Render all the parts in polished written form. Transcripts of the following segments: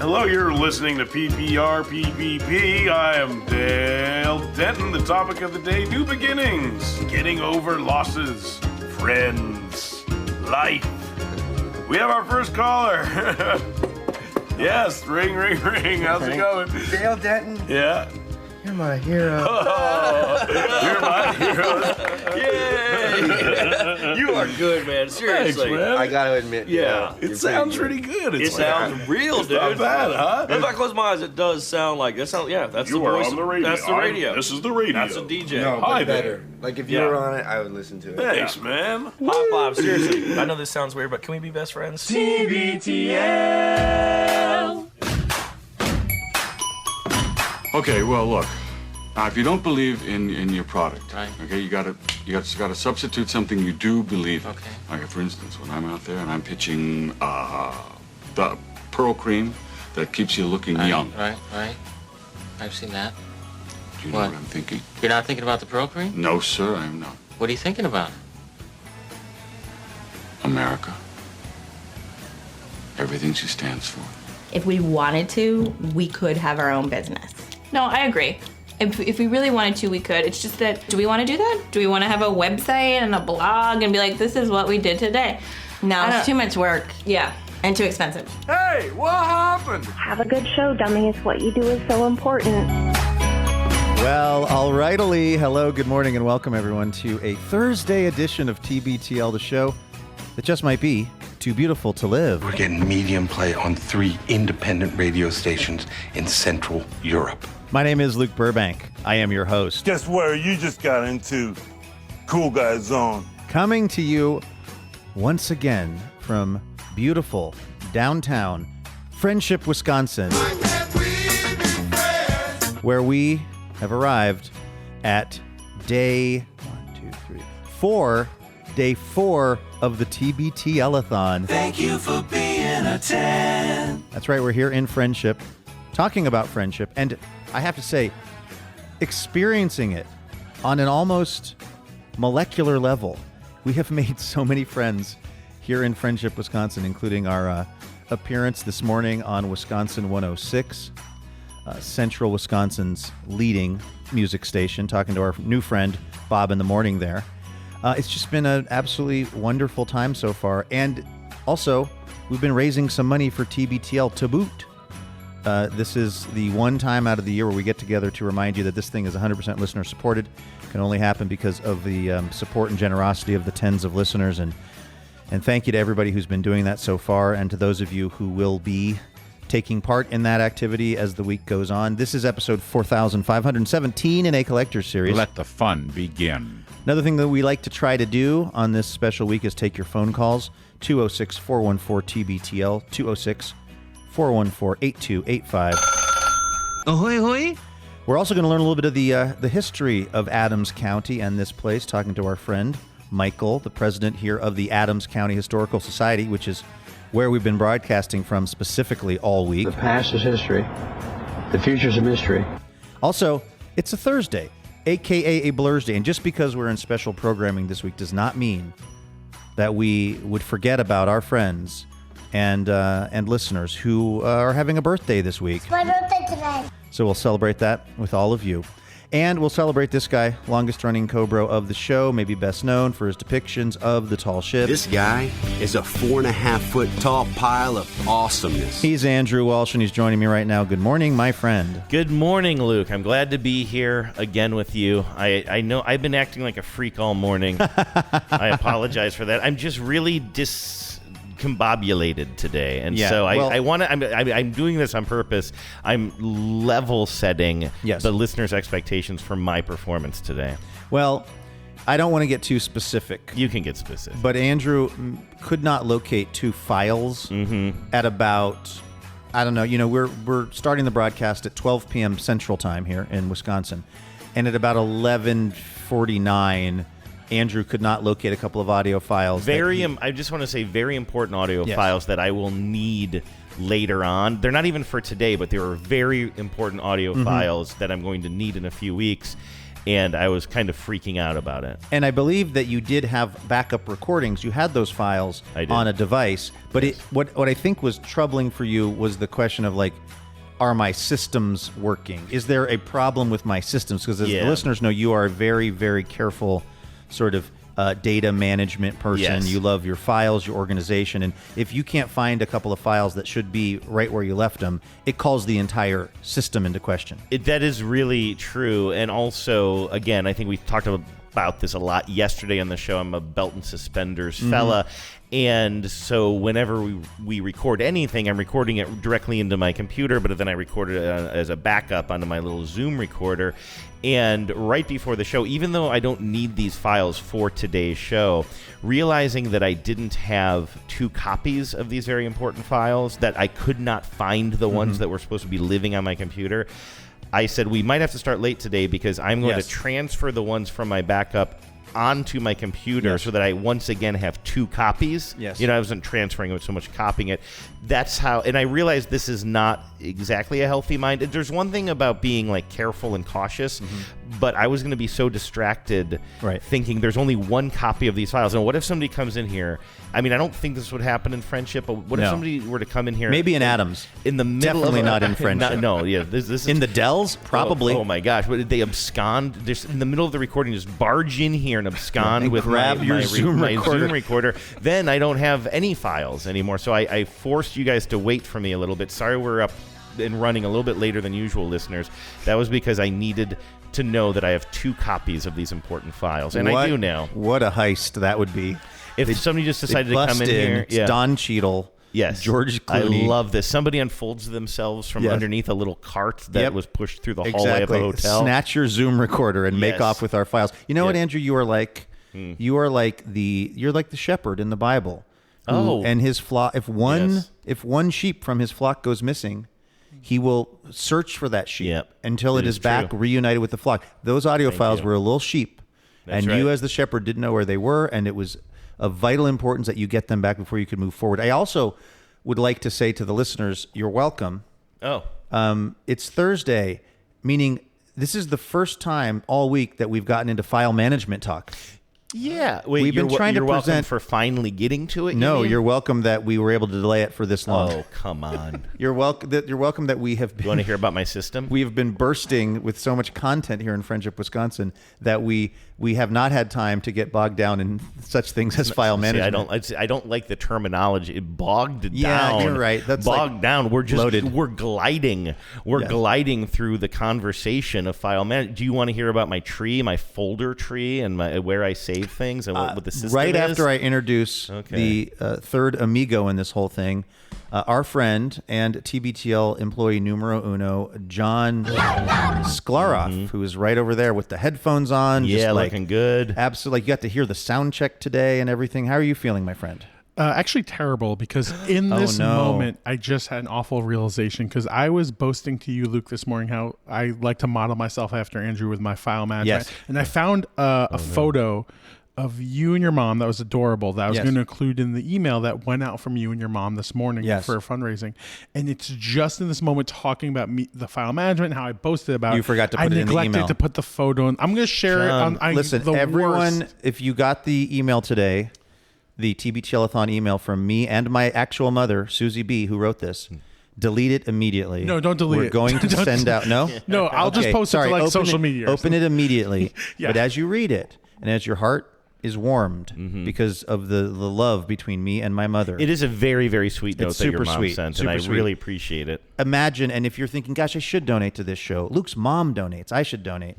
Hello, you're listening to PPR PPP. I am Dale Denton. The topic of the day, new beginnings, getting over losses, friends, life. We have our first caller. Yes, ring, ring, ring. How's it going? Dale Denton. Yeah. You're my hero. Oh, you're my hero. Yay! You are good, man. Seriously. Thanks, man. I gotta admit, Yeah. It sounds pretty good. It sounds real, dude. Not bad, huh? If I close my eyes, it does sound like that. That's You the are voice. on the radio. That's the radio. This is the radio. That's a DJ. no, Hi but there. better. Like if you Yeah. were on it, I would listen to it. Thanks, man. High five. Seriously. I know this sounds weird, but can we be best friends? TBTL. Okay, well, look. If you don't believe in your product, Right. okay, you gotta substitute something you do believe in. Okay. Like, for instance, when I'm out there and I'm pitching the pearl cream that keeps you looking young. Right. I've seen that. Do you know What? what I'm thinking? You're not thinking about the Pearl Cream? No, sir, I'm not. What are you thinking about? America. Everything she stands for. If we wanted to, we could have our own business. No, I agree. If we really wanted to, we could. It's just that, do we want to do that? Do we want to have a website and a blog and be like, this is what we did today? No, I it's don't- too much work Yeah. and too expensive. Hey, what happened? Have a good show, dummies. What you do is so important. Well, all rightly. Hello, good morning, and welcome everyone to a Thursday edition of TBTL, the show that just might be too beautiful to live. We're getting medium play on 3 independent radio stations in Central Europe. My name is Luke Burbank. I am your host. Guess where you just got into? Cool Guy Zone. Coming to you once again from beautiful downtown Friendship, Wisconsin, where we have arrived at day 4 of the TBTL-a-thon. Thank you for being a 10. That's right, we're here in Friendship, talking about friendship, and I have to say, experiencing it on an almost molecular level. We have made so many friends here in Friendship, Wisconsin, including our appearance this morning on Wisconsin 106, Central Wisconsin's leading music station, talking to our new friend, Bob, in the morning there. It's just been an absolutely wonderful time so far. And also, we've been raising some money for TBTL to boot. This is the one time out of the year where we get together to remind you that this thing is 100% listener supported. It can only happen because of the support and generosity of the tens of listeners. And thank you to everybody who's been doing that so far, and to those of you who will be taking part in that activity as the week goes on. This is episode 4517 in a collector's series. Let the fun begin. Another thing that we like to try to do on this special week is take your phone calls. 206-414-TBTL, 206-414-8285. Ahoy, ahoy. We're also going to learn a little bit of the history of Adams County and this place, talking to our friend Michael, the president here of the Adams County Historical Society, which is where we've been broadcasting from specifically all week. The past is history. The future's a mystery. Also, it's a Thursday, a.k.a. a Blur's Day, and just because we're in special programming this week does not mean that we would forget about our friends and listeners who are having a birthday this week. My birthday today. So we'll celebrate that with all of you. And we'll celebrate this guy, longest-running Cobra of the show, maybe best known for his depictions of the tall ship. This guy is a 4.5-foot tall pile of awesomeness. He's Andrew Walsh, and he's joining me right now. Good morning, my friend. Good morning, Luke. I'm glad to be here again with you. I know I've been acting like a freak all morning. I apologize for that. I'm just really discombobulated today, and so I want to. I'm doing this on purpose. I'm level setting the listeners' expectations for my performance today. Well, I don't want to get too specific. You can get specific, but Andrew could not locate 2 files at about, I don't know. You know, we're starting the broadcast at 12 p.m. Central Time here in Wisconsin, and at about 11:49. Andrew could not locate a couple of audio files. I just want to say very important audio files that I will need later on. They're not even for today, but they were very important audio files that I'm going to need in a few weeks. and I was kind of freaking out about it. And I believe that you did have backup recordings. You had those files on a device. But what I think was troubling for you was the question of, like, are my systems working? Is there a problem with my systems? Because as the listeners know, you are a very, very careful sort of data management person. Yes. You love your files, your organization. And if you can't find a couple of files that should be right where you left them, it calls the entire system into question. That is really true. And also, again, I think we talked about this a lot yesterday on the show. I'm a belt and suspenders fella. And so whenever we record anything, I'm recording it directly into my computer, but then I record it as a backup onto my little Zoom recorder. And right before the show, even though I don't need these files for today's show, realizing that I didn't have 2 copies of these very important files, that I could not find the ones that were supposed to be living on my computer, I said we might have to start late today because I'm going to transfer the ones from my backup onto my computer so that I once again have 2 copies. Yes. I wasn't transferring it so much, copying it. That's how, and I realized this is not exactly a healthy mind. There's one thing about being like careful and cautious, but I was going to be so distracted thinking there's only 1 copy of these files. And what if somebody comes in here? I mean, I don't think this would happen in Friendship, but what if somebody were to come in here? Maybe in Adams. In the middle Definitely of not in Friendship. This is in the Dells? Probably. Oh my gosh. But they abscond. Just in the middle of the recording, just barge in here and abscond and with grab your Zoom recorder. Then I don't have any files anymore. So I forced you guys to wait for me a little bit. Sorry we're up and running a little bit later than usual, listeners. That was because I needed to know that I have 2 copies of these important files. And I do now. What a heist that would be. If somebody just decided to come in here. It's Don Cheadle. Yes. George Clooney. I love this. Somebody unfolds themselves from underneath a little cart that was pushed through the hallway of a hotel. Snatch your Zoom recorder and make off with our files. You know what, Andrew? You are like you're like the shepherd in the Bible. And his flock. If one sheep from his flock goes missing, he will search for that sheep until it is back reunited with the flock. Those audio files were a little sheep, and you as the shepherd didn't know where they were, and it was of vital importance that you get them back before you could move forward. I also would like to say to the listeners, you're welcome. It's Thursday, meaning this is the first time all week that we've gotten into file management talk. Yeah. Wait, we've been trying to welcome present for finally getting to it? No, you're welcome that we were able to delay it for this long. Oh, come on. You're welcome that we have been... You want to hear about my system? We have been bursting with so much content here in Friendship, Wisconsin, that we have not had time to get bogged down in such things as file management. I don't like the terminology. It bogged down. Yeah, you're right. That's bogged down. We're just loaded. We're gliding. We're gliding through the conversation of file management. Do you want to hear about my tree, my folder tree, and where I save things and what the system right is? After I introduce the third amigo in this whole thing, our friend and TBTL employee numero uno, John Sklarov, who is right over there with the headphones on. Yeah, looking good. Absolutely. You got to hear the sound check today and everything. How are you feeling, my friend? Actually terrible, because in this moment, I just had an awful realization, because I was boasting to you, Luke, this morning how I like to model myself after Andrew with my file management. Yes. And I found a photo of you and your mom that was adorable that I was going to include in the email that went out from you and your mom this morning for fundraising. And it's just in this moment talking about the file management and how I boasted about it. You forgot to put it in the email. I neglected to put the photo in. I'm going to share it on listen, the everyone, worst. If you got the email today, the TBTL-a-thon email from me and my actual mother, Susie B., who wrote this, delete it immediately. No, don't delete it. We're going to send out... No? No, I'll just post it to social media. Open it immediately. But as you read it, and as your heart is warmed because of the love between me and my mother. It is a very, very sweet note that your mom sweet. sent, Super and I sweet. really appreciate it. Imagine, and if you're thinking, gosh, I should donate to this show. Luke's mom donates. I should donate.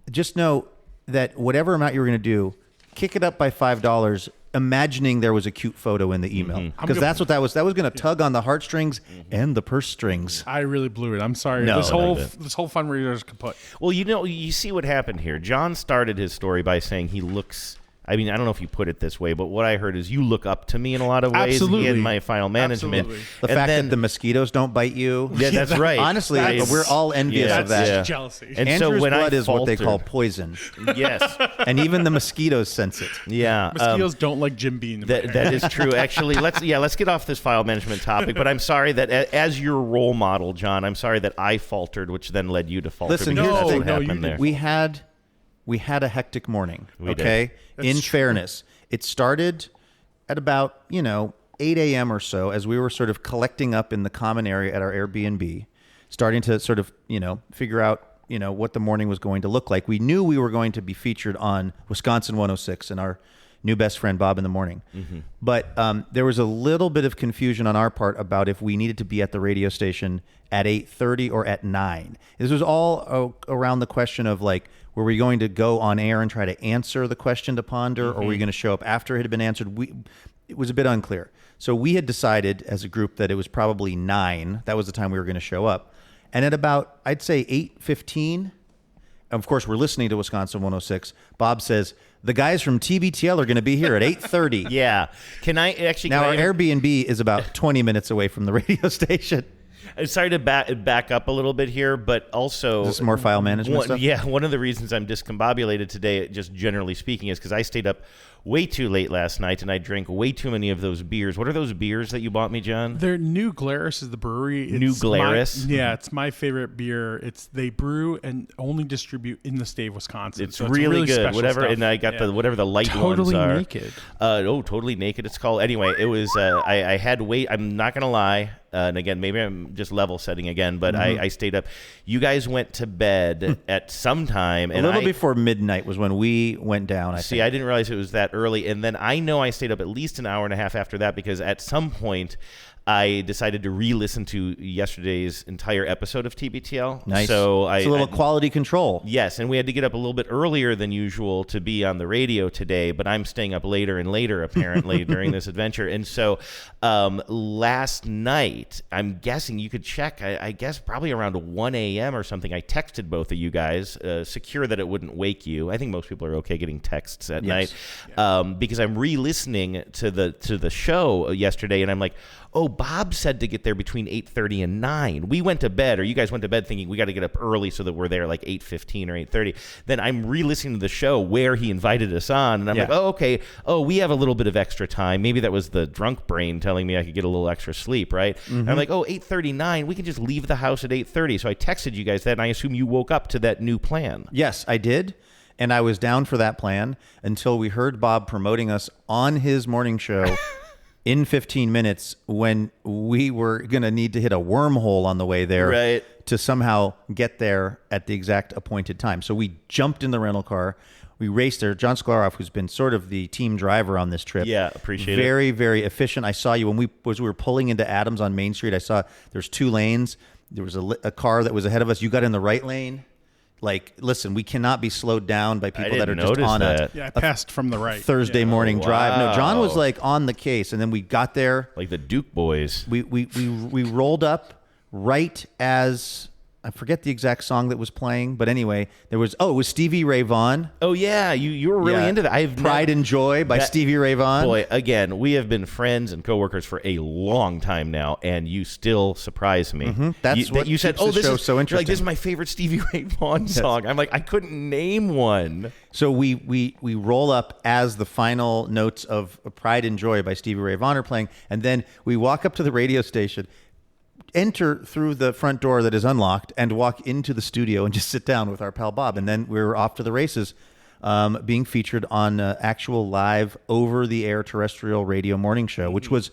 Just know that whatever amount you're going to do, kick it up by $5, imagining there was a cute photo in the email. Because that's what that was. That was going to tug on the heartstrings and the purse strings. I really blew it. I'm sorry. No, this whole fundraiser is kaput. Well, you see what happened here. John started his story by saying he looks... I mean, I don't know if you put it this way, but what I heard is you look up to me in a lot of ways. Absolutely. In my file management. Absolutely. The fact that the mosquitoes don't bite you. Yeah, that's right. Honestly, we're all envious of that. That's jealousy. And Andrew's so when blood I is what they call poison. Yes. And even the mosquitoes sense it. Yeah. Mosquitoes don't like Jim Beam. That is true. Actually, let's get off this file management topic. But I'm sorry that as your role model, John, I'm sorry that I faltered, which then led you to falter. Listen, because here's that's the what thing. happened there. We had we had a hectic morning. We okay, in fairness, it started at about 8 a.m. or so as we were sort of collecting up in the common area at our Airbnb, starting to sort of figure out what the morning was going to look like. We knew we were going to be featured on Wisconsin 106 and our new best friend Bob in the morning. Mm-hmm. But there was a little bit of confusion on our part about if we needed to be at the radio station at 8:30 or at 9. This was all around the question of like, were we going to go on air and try to answer the question to Ponder, or were we going to show up after it had been answered? It was a bit unclear. So we had decided as a group that it was probably 9. That was the time we were going to show up. And at about, I'd say 8:15, of course, we're listening to Wisconsin 106. Bob says, the guys from TBTL are going to be here at 8:30. Yeah. Can I actually... Now, our Airbnb is about 20 minutes away from the radio station. Sorry to back up a little bit here, but also... Is this more file management stuff? Yeah, one of the reasons I'm discombobulated today, just generally speaking, is because I stayed up way too late last night, and I drank way too many of those beers. What are those beers that you bought me, John? They're New Glarus is the brewery. New Glarus? It's my favorite beer. They brew and only distribute in the state of Wisconsin. It's really good. Whatever, stuff. And I got whatever the light Totally ones are. Naked. Totally Naked it's called. Anyway, it was, I had wait. I'm not going to lie. And again, maybe I'm just level setting again, but I stayed up. You guys went to bed at some time. A little before midnight was when we went down, I think. I didn't realize it was that early. And then I know I stayed up at least an hour and a half after that because at some point I decided to re-listen to yesterday's entire episode of TBTL. Nice. So it's a little quality control. Yes, and we had to get up a little bit earlier than usual to be on the radio today, but I'm staying up later and later, apparently, during this adventure. And so last night, I'm guessing you could check, I guess probably around 1 a.m. or something, I texted both of you guys, secure that it wouldn't wake you. I think most people are okay getting texts at night, because I'm re-listening to the show yesterday, and I'm like, oh, Bob said to get there between 8:30 and 9. We went to bed, or you guys went to bed thinking we got to get up early so that we're there like 8:15 or 8:30. Then I'm re-listening to the show where he invited us on, and I'm like, oh, okay. Oh, we have a little bit of extra time. Maybe that was the drunk brain telling me I could get a little extra sleep, right? Mm-hmm. And I'm like, oh, 8:39. We can just leave the house at 8:30. So I texted you guys that, and I assume you woke up to that new plan. Yes, I did. And I was down for that plan until we heard Bob promoting us on his morning show in 15 minutes when we were going to need to hit a wormhole on the way there to somehow get there at the exact appointed time. So we jumped in the rental car. We raced there. John Sklarov, who's been sort of the team driver on this trip. Yeah, appreciate it. Very, very efficient. I saw you when we were pulling into Adams on Main Street. I saw there's 2 lanes. There was a car that was ahead of us. You got in the right lane. Like, listen, we cannot be slowed down by people that are just on I passed from the right. Thursday morning drive. No, John was like on the case, and then we got there like the Duke boys. We rolled up right as I forget the exact song that was playing, but anyway, it was Stevie Ray Vaughan. Oh yeah, you were really into that. Pride and Joy by Stevie Ray Vaughan. Boy, again, we have been friends and coworkers for a long time now, and you still surprise me. Mm-hmm. That's what you said. Oh, this is so interesting. You're like, this is my favorite Stevie Ray Vaughan song. I'm like, I couldn't name one. So we roll up as the final notes of Pride and Joy by Stevie Ray Vaughan are playing, and then we walk up to the radio station, enter through the front door that is unlocked, and walk into the studio and just sit down with our pal Bob. And then we're off to the races, being featured on actual live over-the-air terrestrial radio morning show, which was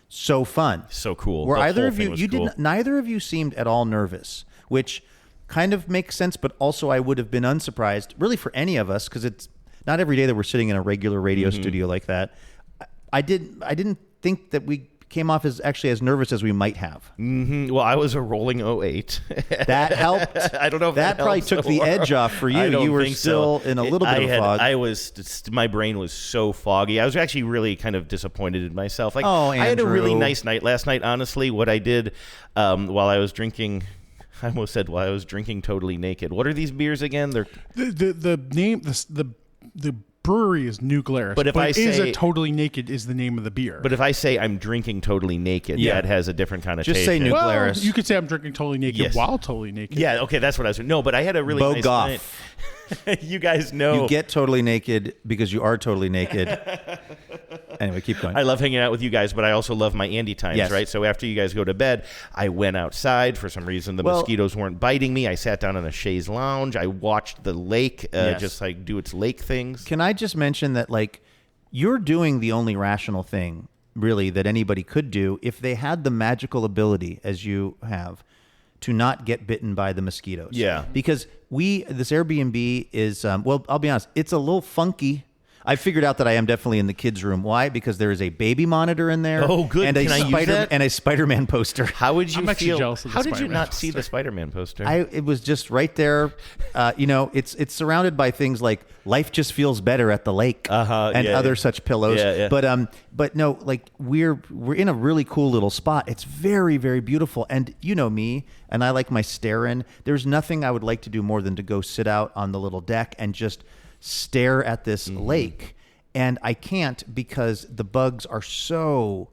so fun. So cool. Were either of you didn't? Neither of you seemed at all nervous, which kind of makes sense, but also I would have been unsurprised, really, for any of us, because it's not every day that we're sitting in a regular radio studio like that. I didn't think that we came off as nervous as we might have. Mm-hmm. Well, I was a rolling 08. That helped. I don't know if that probably took the edge off for you. You were still in a little bit of fog. My brain was so foggy. I was actually really kind of disappointed in myself. Like, I had a really nice night last night. Honestly, what I did while I was drinking. I almost said while I was drinking totally naked. What are these beers again? They're the name the brewery is New Glarus, but if I say is a totally naked is the name of the beer. But if I say I'm drinking totally naked, that has a different connotation. Just say New Glarus. You could say I'm drinking totally naked while totally naked. Yeah, okay, that's what I was. No, but I had a really Bo nice Goff. night. You guys know. You get totally naked because you are totally naked. Anyway, keep going. I love hanging out with you guys, but I also love my Andy times, Yes. right? So after you guys go to bed, I went outside. For some reason, the mosquitoes weren't biting me. I sat down in a chaise lounge. I watched the lake just like do its lake things. Can I just mention that, like, you're doing the only rational thing, really, that anybody could do if they had the magical ability, as you have, to not get bitten by the mosquitoes. Yeah. Because this Airbnb is, well, I'll be honest, it's a little funky. I figured out that I am definitely in the kids' room. Why? Because there is a baby monitor in there. Oh, good. And Can I use that? And a Spider-Man poster. How would you I'm actually feel? jealous of the How did you Spider-Man not poster. see the Spider-Man poster? It was just right there. It's surrounded by things like life just feels better at the lake and other such pillows. Yeah. But no, like we're in a really cool little spot. It's very, very beautiful. And you know me, and I like my stare in. There's nothing I would like to do more than to go sit out on the little deck and just stare at this lake. And I can't because the bugs are so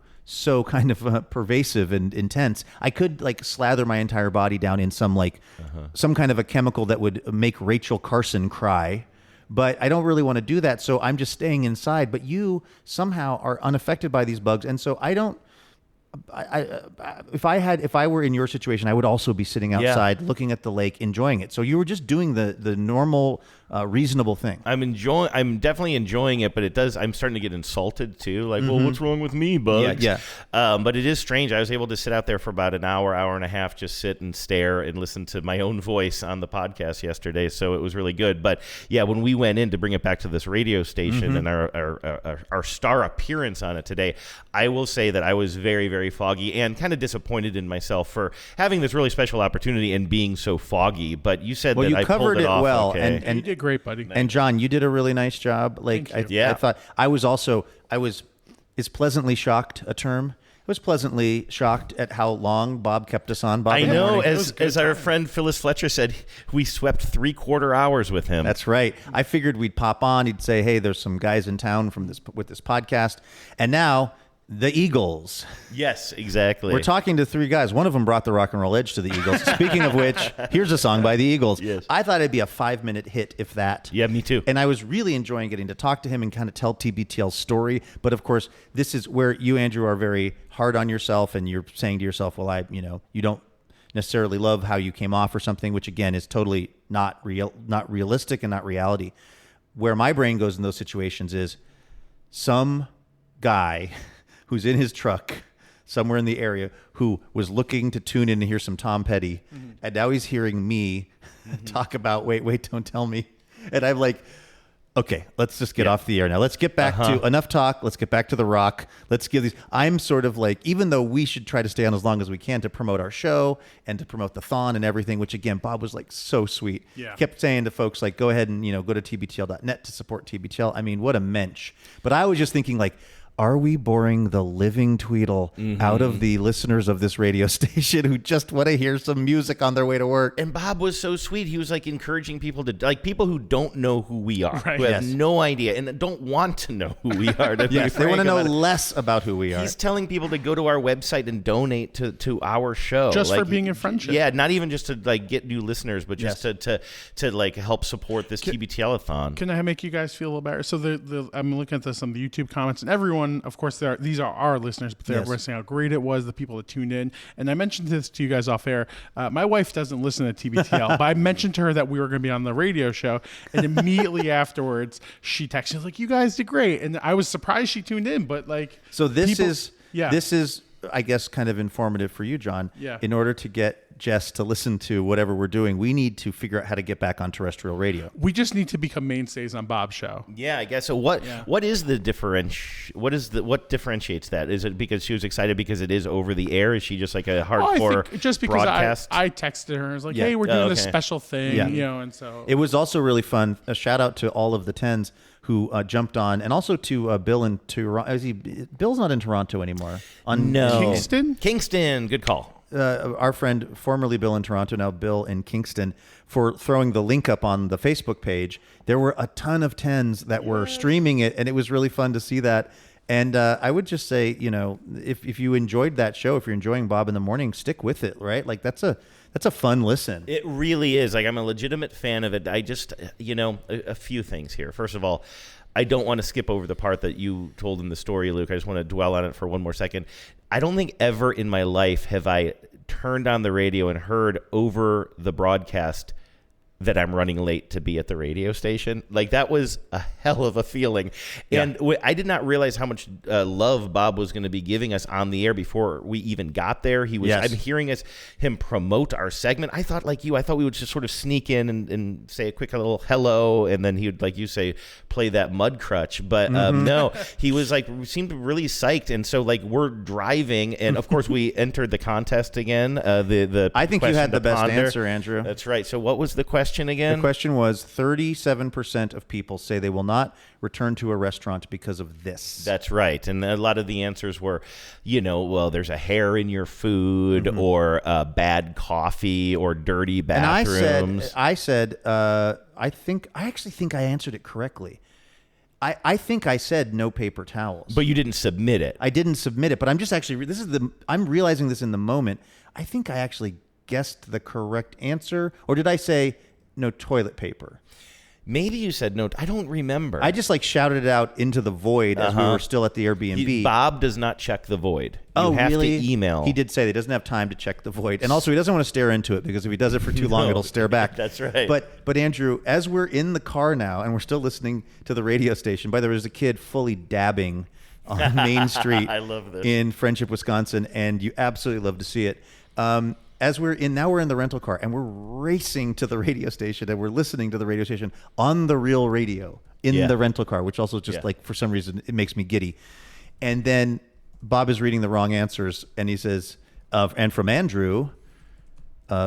kind of pervasive and intense. I could like slather my entire body down in some kind of a chemical that would make Rachel Carson cry. But I don't really want to do that, so I'm just staying inside. But you somehow are unaffected by these bugs, and so I don't. If I were in your situation, I would also be sitting outside, looking at the lake, enjoying it. So you were just doing the normal, reasonable thing. I'm definitely enjoying it, but I'm starting to get insulted too. Like, well, what's wrong with me, bugs? Yeah. But it is strange. I was able to sit out there for about an hour and a half, just sit and stare and listen to my own voice on the podcast yesterday. So it was really good. But yeah, when we went in to bring it back to this radio station and our star appearance on it today, I will say that I was very, very foggy and kind of disappointed in myself for having this really special opportunity and being so foggy. But you said that you I covered pulled it off well, okay. You did great, buddy. And John, you did a really nice job. Like I thought, I was is pleasantly shocked a term? I was pleasantly shocked at how long Bob kept us on. Bob, I know, morning. as our friend Phyllis Fletcher said, we swept 3/4 hours with him. That's right. I figured we'd pop on. He'd say, "Hey, there's some guys in town with this podcast," and now. The Eagles. Yes, exactly. We're talking to three guys. One of them brought the rock and roll edge to the Eagles. Speaking of which, here's a song by the Eagles. Yes. I thought it'd be a 5-minute hit, if that. Yeah, me too. And I was really enjoying getting to talk to him and kind of tell TBTL's story. But of course, this is where you, Andrew, are very hard on yourself, and you're saying to yourself, "Well, you don't necessarily love how you came off or something," which again is totally not realistic and not reality. Where my brain goes in those situations is some guy who's in his truck somewhere in the area who was looking to tune in and hear some Tom Petty, and now he's hearing me talk about wait, don't tell me. And I'm like, okay, let's just get off the air now. Let's get back to enough talk. Let's get back to the rock. Let's give these. I'm sort of like, even though we should try to stay on as long as we can to promote our show and to promote the thon and everything, which again, Bob was like so sweet. Yeah. Kept saying to folks like, go ahead and go to tbtl.net to support TBTL. I mean, what a mensch. But I was just thinking like, are we boring the living Tweedle out of the listeners of this radio station who just want to hear some music on their way to work? And Bob was so sweet. He was like encouraging people to, like, people who don't know who we are, Right. who have no idea and don't want to know who we are. Yes, they want to know less about who we are. He's telling people to go to our website and donate to our show. Just for being in friendship. Yeah, not even just to like get new listeners, but just to like help support this TBTL-a-thon. Can I make you guys feel a little better? So I'm looking at this on the YouTube comments, and everyone, of course, these are our listeners, but they're saying how great it was, the people that tuned in. And I mentioned this to you guys off air. My wife doesn't listen to TBTL, but I mentioned to her that we were going to be on the radio show, and immediately afterwards, she texted me like, "You guys did great," and I was surprised she tuned in. But like, so this is, I guess, kind of informative for you, John. Yeah. In order to get Jess to listen to whatever we're doing, we need to figure out how to get back on terrestrial radio. We just need to become mainstays on Bob's show. Yeah, I guess so. What is the what differentiates that? Is it because she was excited because it is over the air? Is she just like a hardcore I think just because broadcast? I texted her. I was like, "Hey, we're doing this special thing," Yeah. and so it was also really fun. A shout out to all of the 10s who jumped on, and also to Bill in Toronto. Bill's not in Toronto anymore. No, Kingston. Good call. Our friend, formerly Bill in Toronto, now Bill in Kingston, for throwing the link up on the Facebook page. There were a ton of 10s that were streaming it, and it was really fun to see that. And I would just say, if you enjoyed that show, if you're enjoying Bob in the Morning, stick with it, right? Like that's a fun listen. It really is. Like I'm a legitimate fan of it. I just, a few things here. First of all, I don't want to skip over the part that you told in the story, Luke. I just want to dwell on it for one more second. I don't think ever in my life have I turned on the radio and heard over the broadcast that I'm running late to be at the radio station. Like that was a hell of a feeling. And I did not realize how much love Bob was going to be giving us on the air before we even got there. He was, I'm hearing him promote our segment. I thought like you, I thought we would just sort of sneak in and say a quick little hello. And then he would, like you say, play that mud crutch. But no, he was like, seemed really psyched. And so like we're driving and of course we entered the contest again. I think you had the best answer, Andrew. That's right. So what was the question again? The question was 37% of people say they will not return to a restaurant because of this. That's right. And a lot of the answers were, well, there's a hair in your food or bad coffee or dirty bathrooms. And I said, I actually think I answered it correctly. I think I said no paper towels. But you didn't submit it. I didn't submit it, but I'm just actually, I'm realizing this in the moment. I think I actually guessed the correct answer. Or did I say no toilet paper? Maybe you said no. I don't remember. I just like shouted it out into the void as we were still at the Airbnb. Bob does not check the void. You have really? to email. He did say that he doesn't have time to check the void. And also he doesn't want to stare into it because if he does it for too long, it'll stare back. That's right. But Andrew, as we're in the car now and we're still listening to the radio station, by the way, there's a kid fully dabbing on Main Street I love this. in Friendship, Wisconsin, and you absolutely love to see it. As we're in the rental car and we're racing to the radio station and we're listening to the radio station on the real radio in the rental car, which also just like for some reason it makes me giddy. And then Bob is reading the wrong answers and he says, and from Andrew,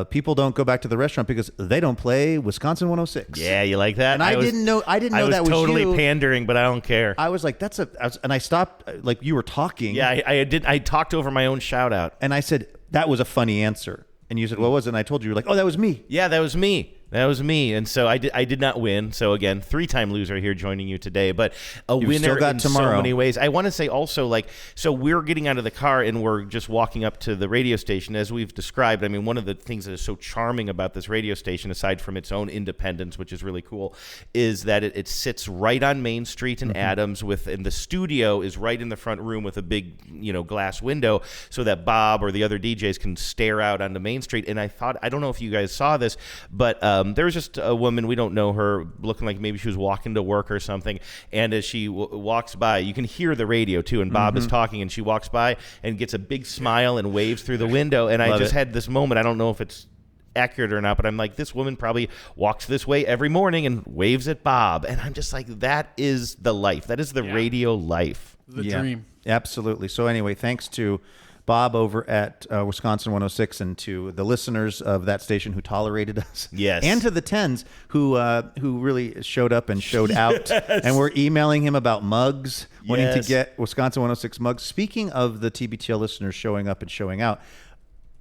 people don't go back to the restaurant because they don't play Wisconsin 106. Yeah, you like that? And I didn't know that was totally you. pandering, but I don't care. I was like, and I stopped, like you were talking. Yeah, I did. I talked over my own shout out. And I said, that was a funny answer. And you said, what was it? And I told you, like, oh, that was me. Yeah, that was me. That was me. And so I did not win. So again, 3-time loser here joining you today, but You've winner still got in tomorrow. so many ways. I want to say also, like, so we're getting out of the car and we're just walking up to the radio station as we've described. I mean, one of the things that is so charming about this radio station, aside from its own independence, which is really cool, is that it sits right on Main Street in Adams and the studio is right in the front room with a big, glass window so that Bob or the other DJs can stare out onto Main Street. And I don't know if you guys saw this, but there was just a woman, we don't know her, looking like maybe she was walking to work or something, and as she walks by, you can hear the radio too, and Bob is talking, and she walks by and gets a big smile and waves through the window, and I just had this moment, I don't know if it's accurate or not, but I'm like, this woman probably walks this way every morning and waves at Bob, and I'm just like, that is the life. That is the radio life. The dream. Absolutely. So anyway, thanks to Bob over at Wisconsin 106 and to the listeners of that station who tolerated us. Yes. And to the 10s who really showed up and showed out. And we're emailing him about mugs, wanting to get Wisconsin 106 mugs. Speaking of the TBTL listeners showing up and showing out,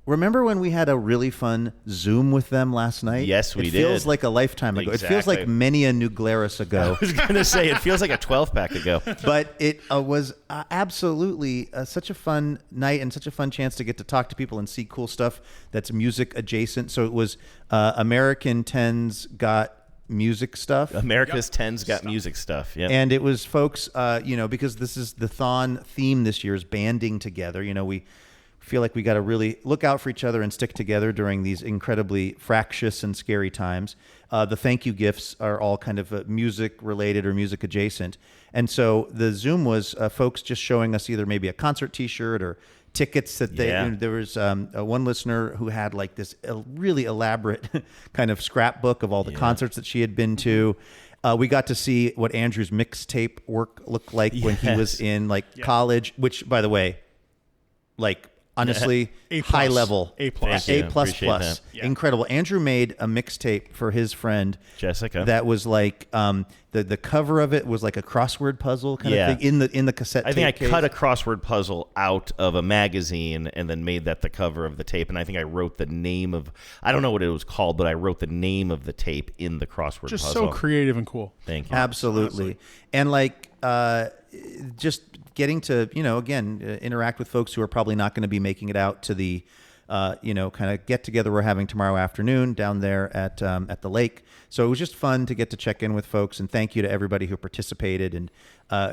remember when we had a really fun Zoom with them last night? Yes, we did. It feels like a lifetime ago. Exactly. It feels like many a New Glarus ago. I was going to say, it feels like a 12-pack ago. But it was absolutely such a fun night and such a fun chance to get to talk to people and see cool stuff that's music adjacent. So it was American 10's Got Music Stuff. America's 10's Got Music Stuff. Yeah. And it was folks, because this is the Thon theme this year is banding together. We feel like we got to really look out for each other and stick together during these incredibly fractious and scary times. The thank you gifts are all kind of music related or music adjacent. And so the Zoom was folks just showing us either maybe a concert t-shirt or tickets that they, there was one listener who had like this really elaborate kind of scrapbook of all the concerts that she had been to. We got to see what Andrew's mixtape work looked like when he was in college, which by the way, honestly, high level, A+, A++, incredible. Andrew made a mixtape for his friend Jessica. That was like the cover of it was like a crossword puzzle kind of thing in the cassette. I think I case. cut a crossword puzzle out of a magazine and then made that the cover of the tape. And I think I wrote the name of, I don't know what it was called, but I wrote the name of the tape in the crossword Just puzzle. so creative and cool. Thank you. Absolutely, honestly. And just getting to, again, interact with folks who are probably not going to be making it out to the, kind of get together we're having tomorrow afternoon down there at the lake. So it was just fun to get to check in with folks, and thank you to everybody who participated. And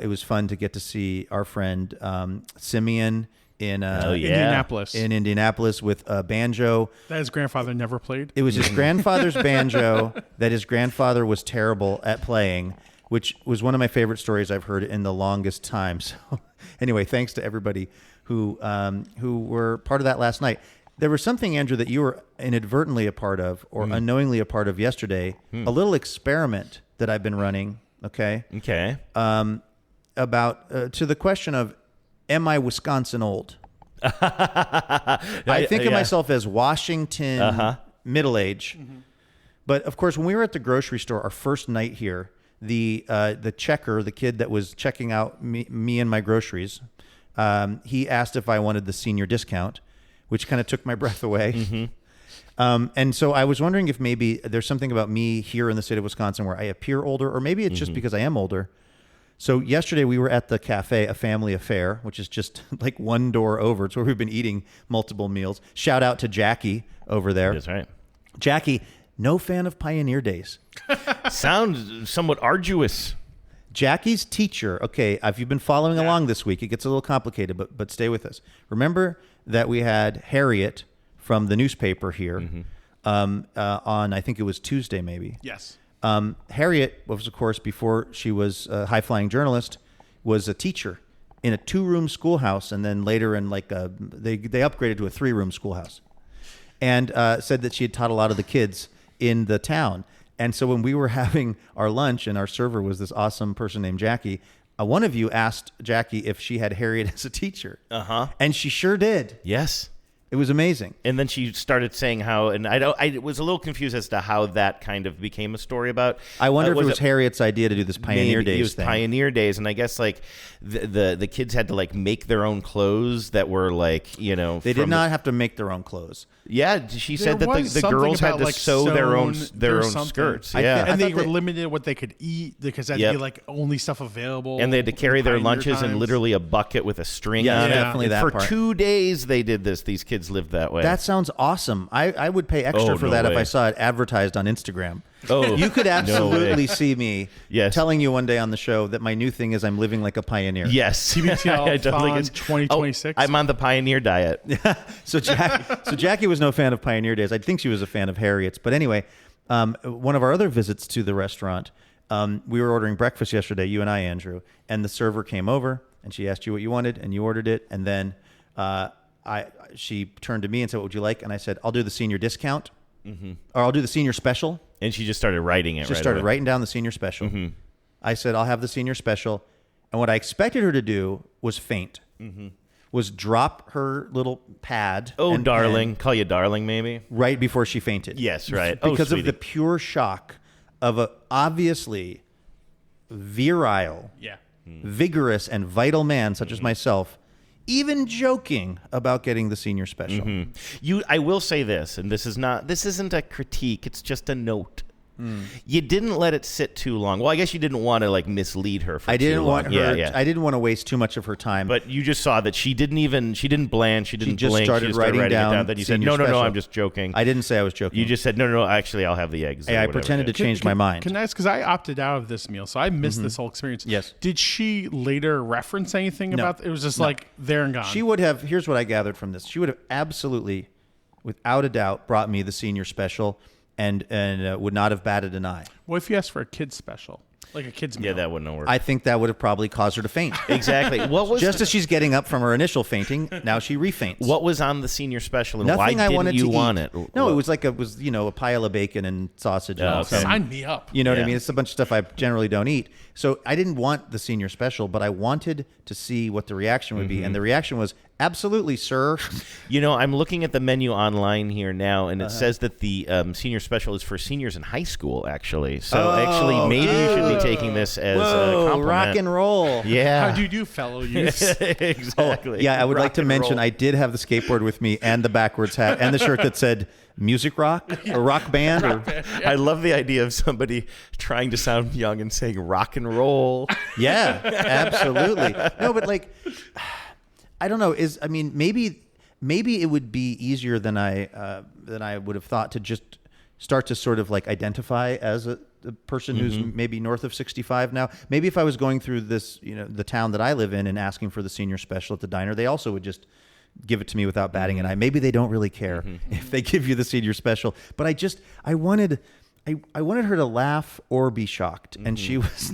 it was fun to get to see our friend Simeon in Indianapolis with a banjo that his grandfather never played. It was his grandfather's banjo that his grandfather was terrible at playing, which was one of my favorite stories I've heard in the longest time. So anyway, thanks to everybody who were part of that last night. There was something, Andrew, that you were inadvertently a part of or unknowingly a part of yesterday, a little experiment that I've been running, okay? Okay. About to the question of, am I Wisconsin old? I think of myself as Washington middle age. Mm-hmm. But, of course, when we were at the grocery store, our first night here, the checker, the kid that was checking out me and my groceries, he asked if I wanted the senior discount, which kind of took my breath away. Mm-hmm. And so I was wondering if maybe there's something about me here in the state of Wisconsin where I appear older, or maybe it's just because I am older. So yesterday we were at the cafe, A Family Affair, which is just like one door over. It's where we've been eating multiple meals. Shout out to Jackie over there. That's right. Jackie, no fan of Pioneer Days. Sounds somewhat arduous. Jackie's teacher, okay, if you've been following along this week, it gets a little complicated, but stay with us. Remember that we had Harriet from the newspaper here on, I think it was Tuesday maybe. Yes. Harriet was, of course, before she was a high-flying journalist, was a teacher in a 2-room schoolhouse, and then later in they upgraded to a 3-room schoolhouse, and said that she had taught a lot of the kids in the town. And so when we were having our lunch and our server was this awesome person named Jackie, one of you asked Jackie if she had Harriet as a teacher. And she sure did. Yes. It was amazing. And then she started saying how, and I was a little confused as to how that kind of became a story about. I wonder if it was Harriet's idea to do this Pioneer Days it was thing. Pioneer Days, and I guess like the kids had to like make their own clothes that were like, They did not have to make their own clothes. Yeah, she said that the girls had to sew their own skirts. Yeah, and they were limited what they could eat because that had to be like only stuff available. And they had to carry their lunches in literally a bucket with a string on it. Definitely that for part. 2 days they did this. These kids lived that way. That sounds awesome. I would pay extra for that if I saw it advertised on Instagram. Oh, you could absolutely see me telling you one day on the show that my new thing is I'm living like a pioneer. Yes. TBTL 2026. I'm on the Pioneer diet. So Jackie was no fan of Pioneer Days. I think she was a fan of Harriet's. But anyway, one of our other visits to the restaurant, we were ordering breakfast yesterday, you and I, Andrew, and the server came over and she asked you what you wanted and you ordered it. And then she turned to me and said, what would you like? And I said, I'll do the senior discount or I'll do the senior special. And she just started writing it. She started writing down the senior special. I said, I'll have the senior special. And what I expected her to do was faint, was drop her little pad. Oh, darling. Call you darling, maybe? Right before she fainted. Yes, right. Because of the pure shock of a obviously virile, vigorous, and vital man such as myself, even joking about getting the senior special. I will say this, and this isn't a critique, it's just a note. You didn't let it sit too long. Well, I guess you didn't want to like mislead her for too long. I didn't want to waste too much of her time. But you just saw that she didn't blanch, she didn't just blink. Started she just writing started writing down it down. Then you said, no, I'm just joking. I didn't say I was joking. You just said, no, actually, I'll have the eggs. Hey, I pretended to change my mind. Can I ask, because I opted out of this meal, so I missed this whole experience. Yes. Did she later reference anything about it? It was just like there and gone. She would have, here's what I gathered from this. She would have absolutely, without a doubt, brought me the senior special and would not have batted an eye. What if you asked for a kid's special? Like a kid's meal? Yeah, that wouldn't work. I think that would have probably caused her to faint. Exactly. Just as she's getting up from her initial fainting, now she refaints. What was on the senior special, and Nothing why I didn't wanted you to want eat. it? No, it was a pile of bacon and sausage. And all Sign me up. You know what I mean? It's a bunch of stuff I generally don't eat. So I didn't want the senior special, but I wanted to see what the reaction would be. And the reaction was Absolutely, sir. You know, I'm looking at the menu online here now, and it says that the senior special is for seniors in high school, actually. So actually, maybe you should be taking this as a compliment. Rock and roll. Yeah. How do you do, fellow youths? Exactly. I would like to mention roll. I did have the skateboard with me and the backwards hat and the shirt that said music rock or rock band. I love the idea of somebody trying to sound young and saying rock and roll. Yeah, absolutely. No, but like, I don't know. Maybe it would be easier than I would have thought to just start to sort of like identify as a person who's maybe north of 65 now. Maybe if I was going through this, the town that I live in and asking for the senior special at the diner, they also would just give it to me without batting an eye. Maybe they don't really care if they give you the senior special. But I wanted her to laugh or be shocked, and she was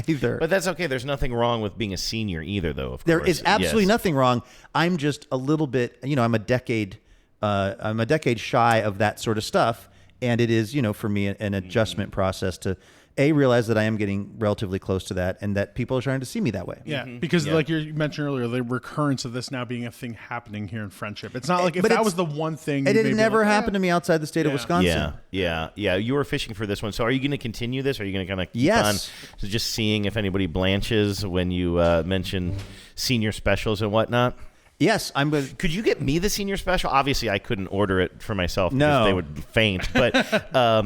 neither. But that's okay. There's nothing wrong with being a senior either, though, of course. There is absolutely Yes. nothing wrong. I'm just a little bit, I'm a decade shy of that sort of stuff. And it is, for me, an adjustment process to realize that I am getting relatively close to that, and that people are trying to see me that way. Yeah, because like you mentioned earlier, the recurrence of this now being a thing happening here in Friendship. It's not like if that was the one thing. It had never happened to me outside the state of Wisconsin. Yeah. You were fishing for this one. So are you going to continue this? Are you going to kind of keep Yes. on so just seeing if anybody blanches when you mention senior specials and whatnot? Yes, I'm going. Could you get me the senior special? Obviously, I couldn't order it for myself because No. they would faint. But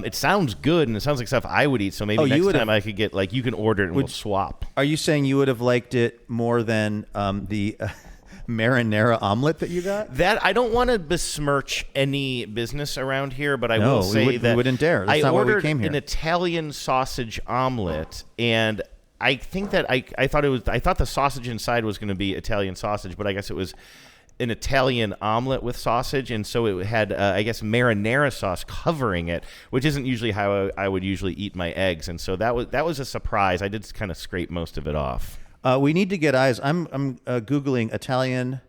it sounds good, and it sounds like stuff I would eat. So maybe next time I could get you can order it and we'll swap. Are you saying you would have liked it more than the marinara omelet that you got? That I don't want to besmirch any business around here, but I No, will say we that wouldn't dare. That's I not why we ordered came here. an Italian sausage omelet, and I think that I thought the sausage inside was going to be Italian sausage, but I guess it was an Italian omelet with sausage, and so it had I guess marinara sauce covering it, which isn't usually how I would usually eat my eggs, and so that was a surprise. I did kind of scrape most of it off. We need to get eyes. I'm Googling Italian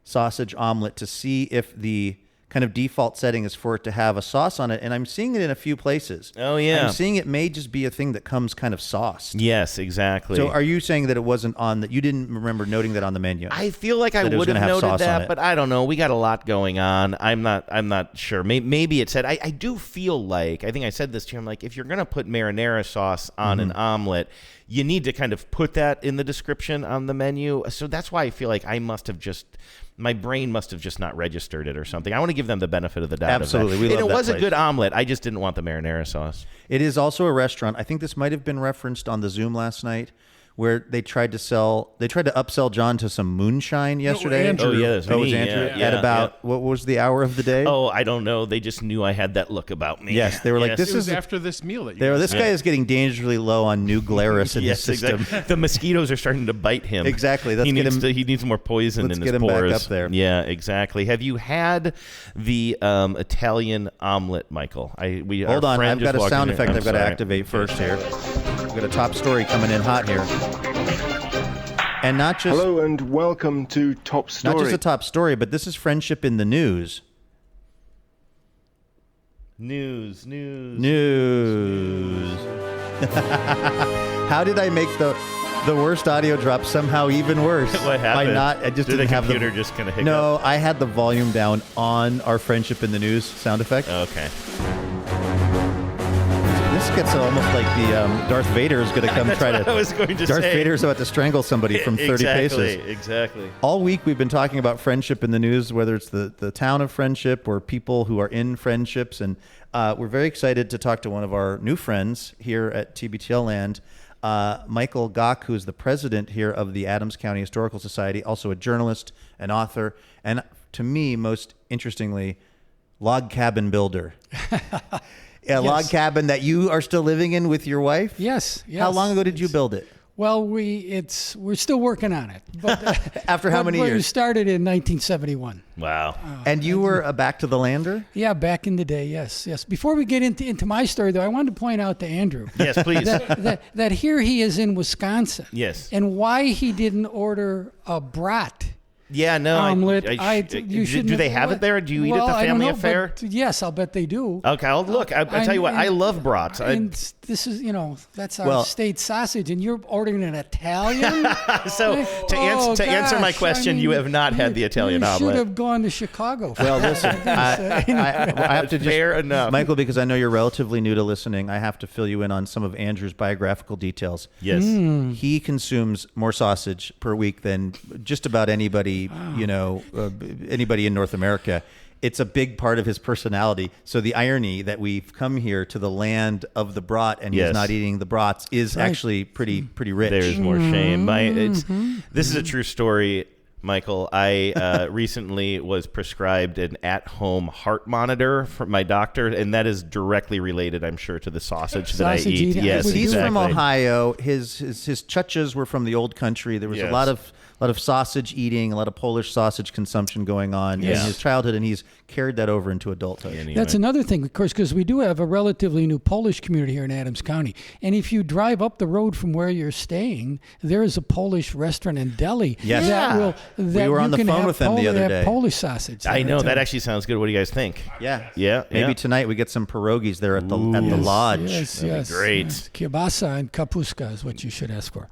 sausage omelet to see if the kind of default setting is for it to have a sauce on it, and I'm seeing it in a few places. Oh, yeah. I'm seeing it may just be a thing that comes kind of sauced. Yes, exactly. So are you saying that it wasn't on that? You didn't remember noting that on the menu? I feel like I That it was would have gonna have noted sauce on that, it. but I don't know. We got a lot going on. I'm not sure. Maybe it said. I do feel like, I think I said this to you, I'm like, if you're going to put marinara sauce on an omelet, you need to kind of put that in the description on the menu. So that's why I feel like my brain must have just not registered it or something. I want to give them the benefit of the doubt. Absolutely. Of that. We love And it that was a place. good omelet. I just didn't want the marinara sauce. It is also a restaurant. I think this might have been referenced on the Zoom last night, where they tried to upsell John to some moonshine yesterday. Andrew. Oh, yeah, that's it was me. Andrew. Yeah, At yeah, about what was the hour of the day? Oh, I don't know. They just knew I had that look about me. Yes, they were like, Yes. this It was is after this meal that you this guy is getting dangerously low on New Glarus in his system. Exactly. The mosquitoes are starting to bite him. Exactly. Let's he get needs him- he needs more poison let's in get his him back pores. up there. Yeah, exactly. Have you had the Italian omelet, Michael? Hold on, I've got a sound effect I've got to activate first here. I've got a top story coming in hot here. And not just Hello and welcome to Top Story. not just a top story, but this is Friendship in the News. News. How did I make the worst audio drop somehow even worse? What happened? I just Did didn't the have computer just kind of hiccup? No, I had the volume down on our Friendship in the News sound effect. Okay. This gets almost like the Darth Vader is going to come That's try what to. I was going to Darth say. Vader's about to strangle somebody from 30 paces. Exactly. All week we've been talking about friendship in the news, whether it's the town of Friendship or people who are in friendships. And we're very excited to talk to one of our new friends here at TBTL Land, Michael Goc, who is the president here of the Adams County Historical Society, also a journalist, an author, and to me, most interestingly, log cabin builder. A log cabin that you are still living in with your wife? Yes. How long ago did you build it? Well, we're still working on it. But, After how many years? We started in 1971. Wow. And you were a back to the lander? Yeah, back in the day, yes. Before we get into my story, though, I wanted to point out to Andrew. Yes, please. that here he is in Wisconsin. Yes. And why he didn't order a brat Yeah, no. omelet. Do they have it there? Do you eat at the family affair? But yes, I'll bet they do. Okay, I'll look. I'll tell you what. I love brats. And this is, that's our state sausage, and you're ordering an Italian. So to answer my question, you have not had the Italian omelet. You should have gone to Chicago. Well, listen, I have to just, fair enough, Michael, because I know you're relatively new to listening. I have to fill you in on some of Andrew's biographical details. Yes, he consumes more sausage per week than just about anybody. Anybody in North America. It's a big part of his personality. So the irony that we've come here to the land of the brat and he's not eating the brats is actually pretty rich. There's more shame. This is a true story, Michael. I recently was prescribed an at-home heart monitor from my doctor, and that is directly related, I'm sure, to the sausage that I eat. Yes, he's exactly. from Ohio. His chuchas were from the old country. There was a lot of sausage eating, a lot of Polish sausage consumption going on in his childhood, and he's carried that over into adulthood. Anyway. That's another thing, of course, because we do have a relatively new Polish community here in Adams County. And if you drive up the road from where you're staying, there is a Polish restaurant and deli that we were on the phone with them the other day. Polish sausage. I know, that actually sounds good. What do you guys think? Yeah. Maybe tonight we get some pierogies there at the lodge. That'd be great. Kielbasa and kapuska is what you should ask for.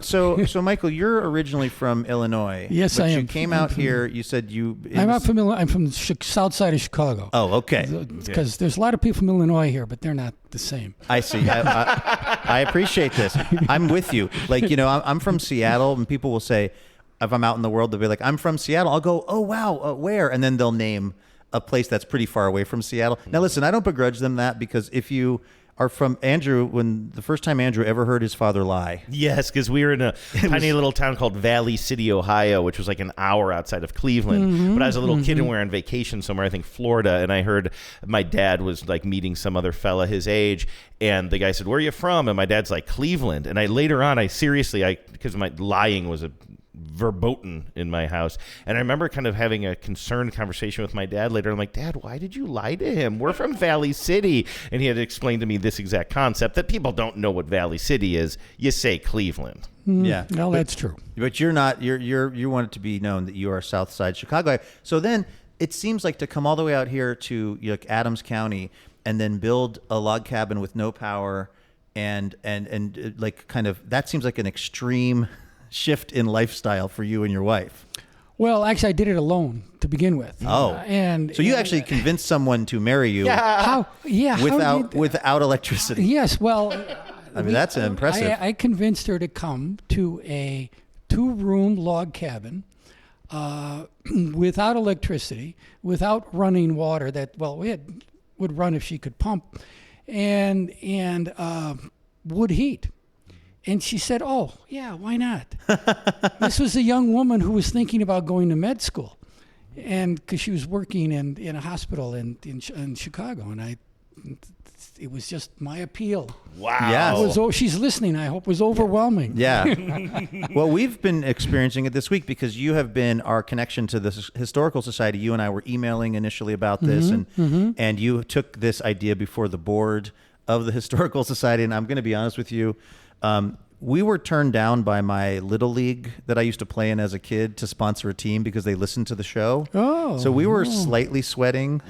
So Michael, you're originally from Illinois. Yes, but I am. You came out here. You said I'm from Illinois. I'm from the south side of Chicago. Oh, okay. Because there's a lot of people from Illinois here, but they're not the same. I see. I appreciate this. I'm with you. I'm from Seattle, and people will say, if I'm out in the world, they'll be like, I'm from Seattle. I'll go, oh, wow, where? And then they'll name a place that's pretty far away from Seattle. Now, listen, I don't begrudge them that, because if you are from Andrew, when the first time Andrew ever heard his father lie. Yes, because we were in a tiny little town called Valley City, Ohio, which was like an hour outside of Cleveland. But I was a little kid and we were on vacation somewhere, I think Florida, and I heard my dad was like meeting some other fella his age, and the guy said, "Where are you from?" And my dad's like, "Cleveland." And because my lying was a verboten in my house, and I remember kind of having a concerned conversation with my dad later. I'm like, "Dad, why did you lie to him? We're from Valley City." And he had explained to me this exact concept that people don't know what Valley City is. You say Cleveland. Yeah, no, that's true. But you're not. You want it to be known that you are South Side Chicago. So then it seems like to come all the way out here to Adams County and then build a log cabin with no power and like kind of that seems like an extreme shift in lifestyle for you and your wife. Well, actually, I did it alone to begin with. Oh, so you actually convinced someone to marry you? Without electricity. Yes. Well, I mean that's impressive. I convinced her to come to a 2-room log cabin without electricity, without running water. Would run if she could pump, and wood heat. And she said, "Oh, yeah, why not?" This was a young woman who was thinking about going to med school, and because she was working in a hospital in Chicago, and it was just my appeal. Wow. Yes. She's listening, I hope. It was overwhelming. Yeah. Well, we've been experiencing it this week because you have been our connection to the Historical Society. You and I were emailing initially about this, and you took this idea before the board of the Historical Society, and I'm going to be honest with you, we were turned down by my little league that I used to play in as a kid to sponsor a team because they listened to the show. Oh, so we were slightly sweating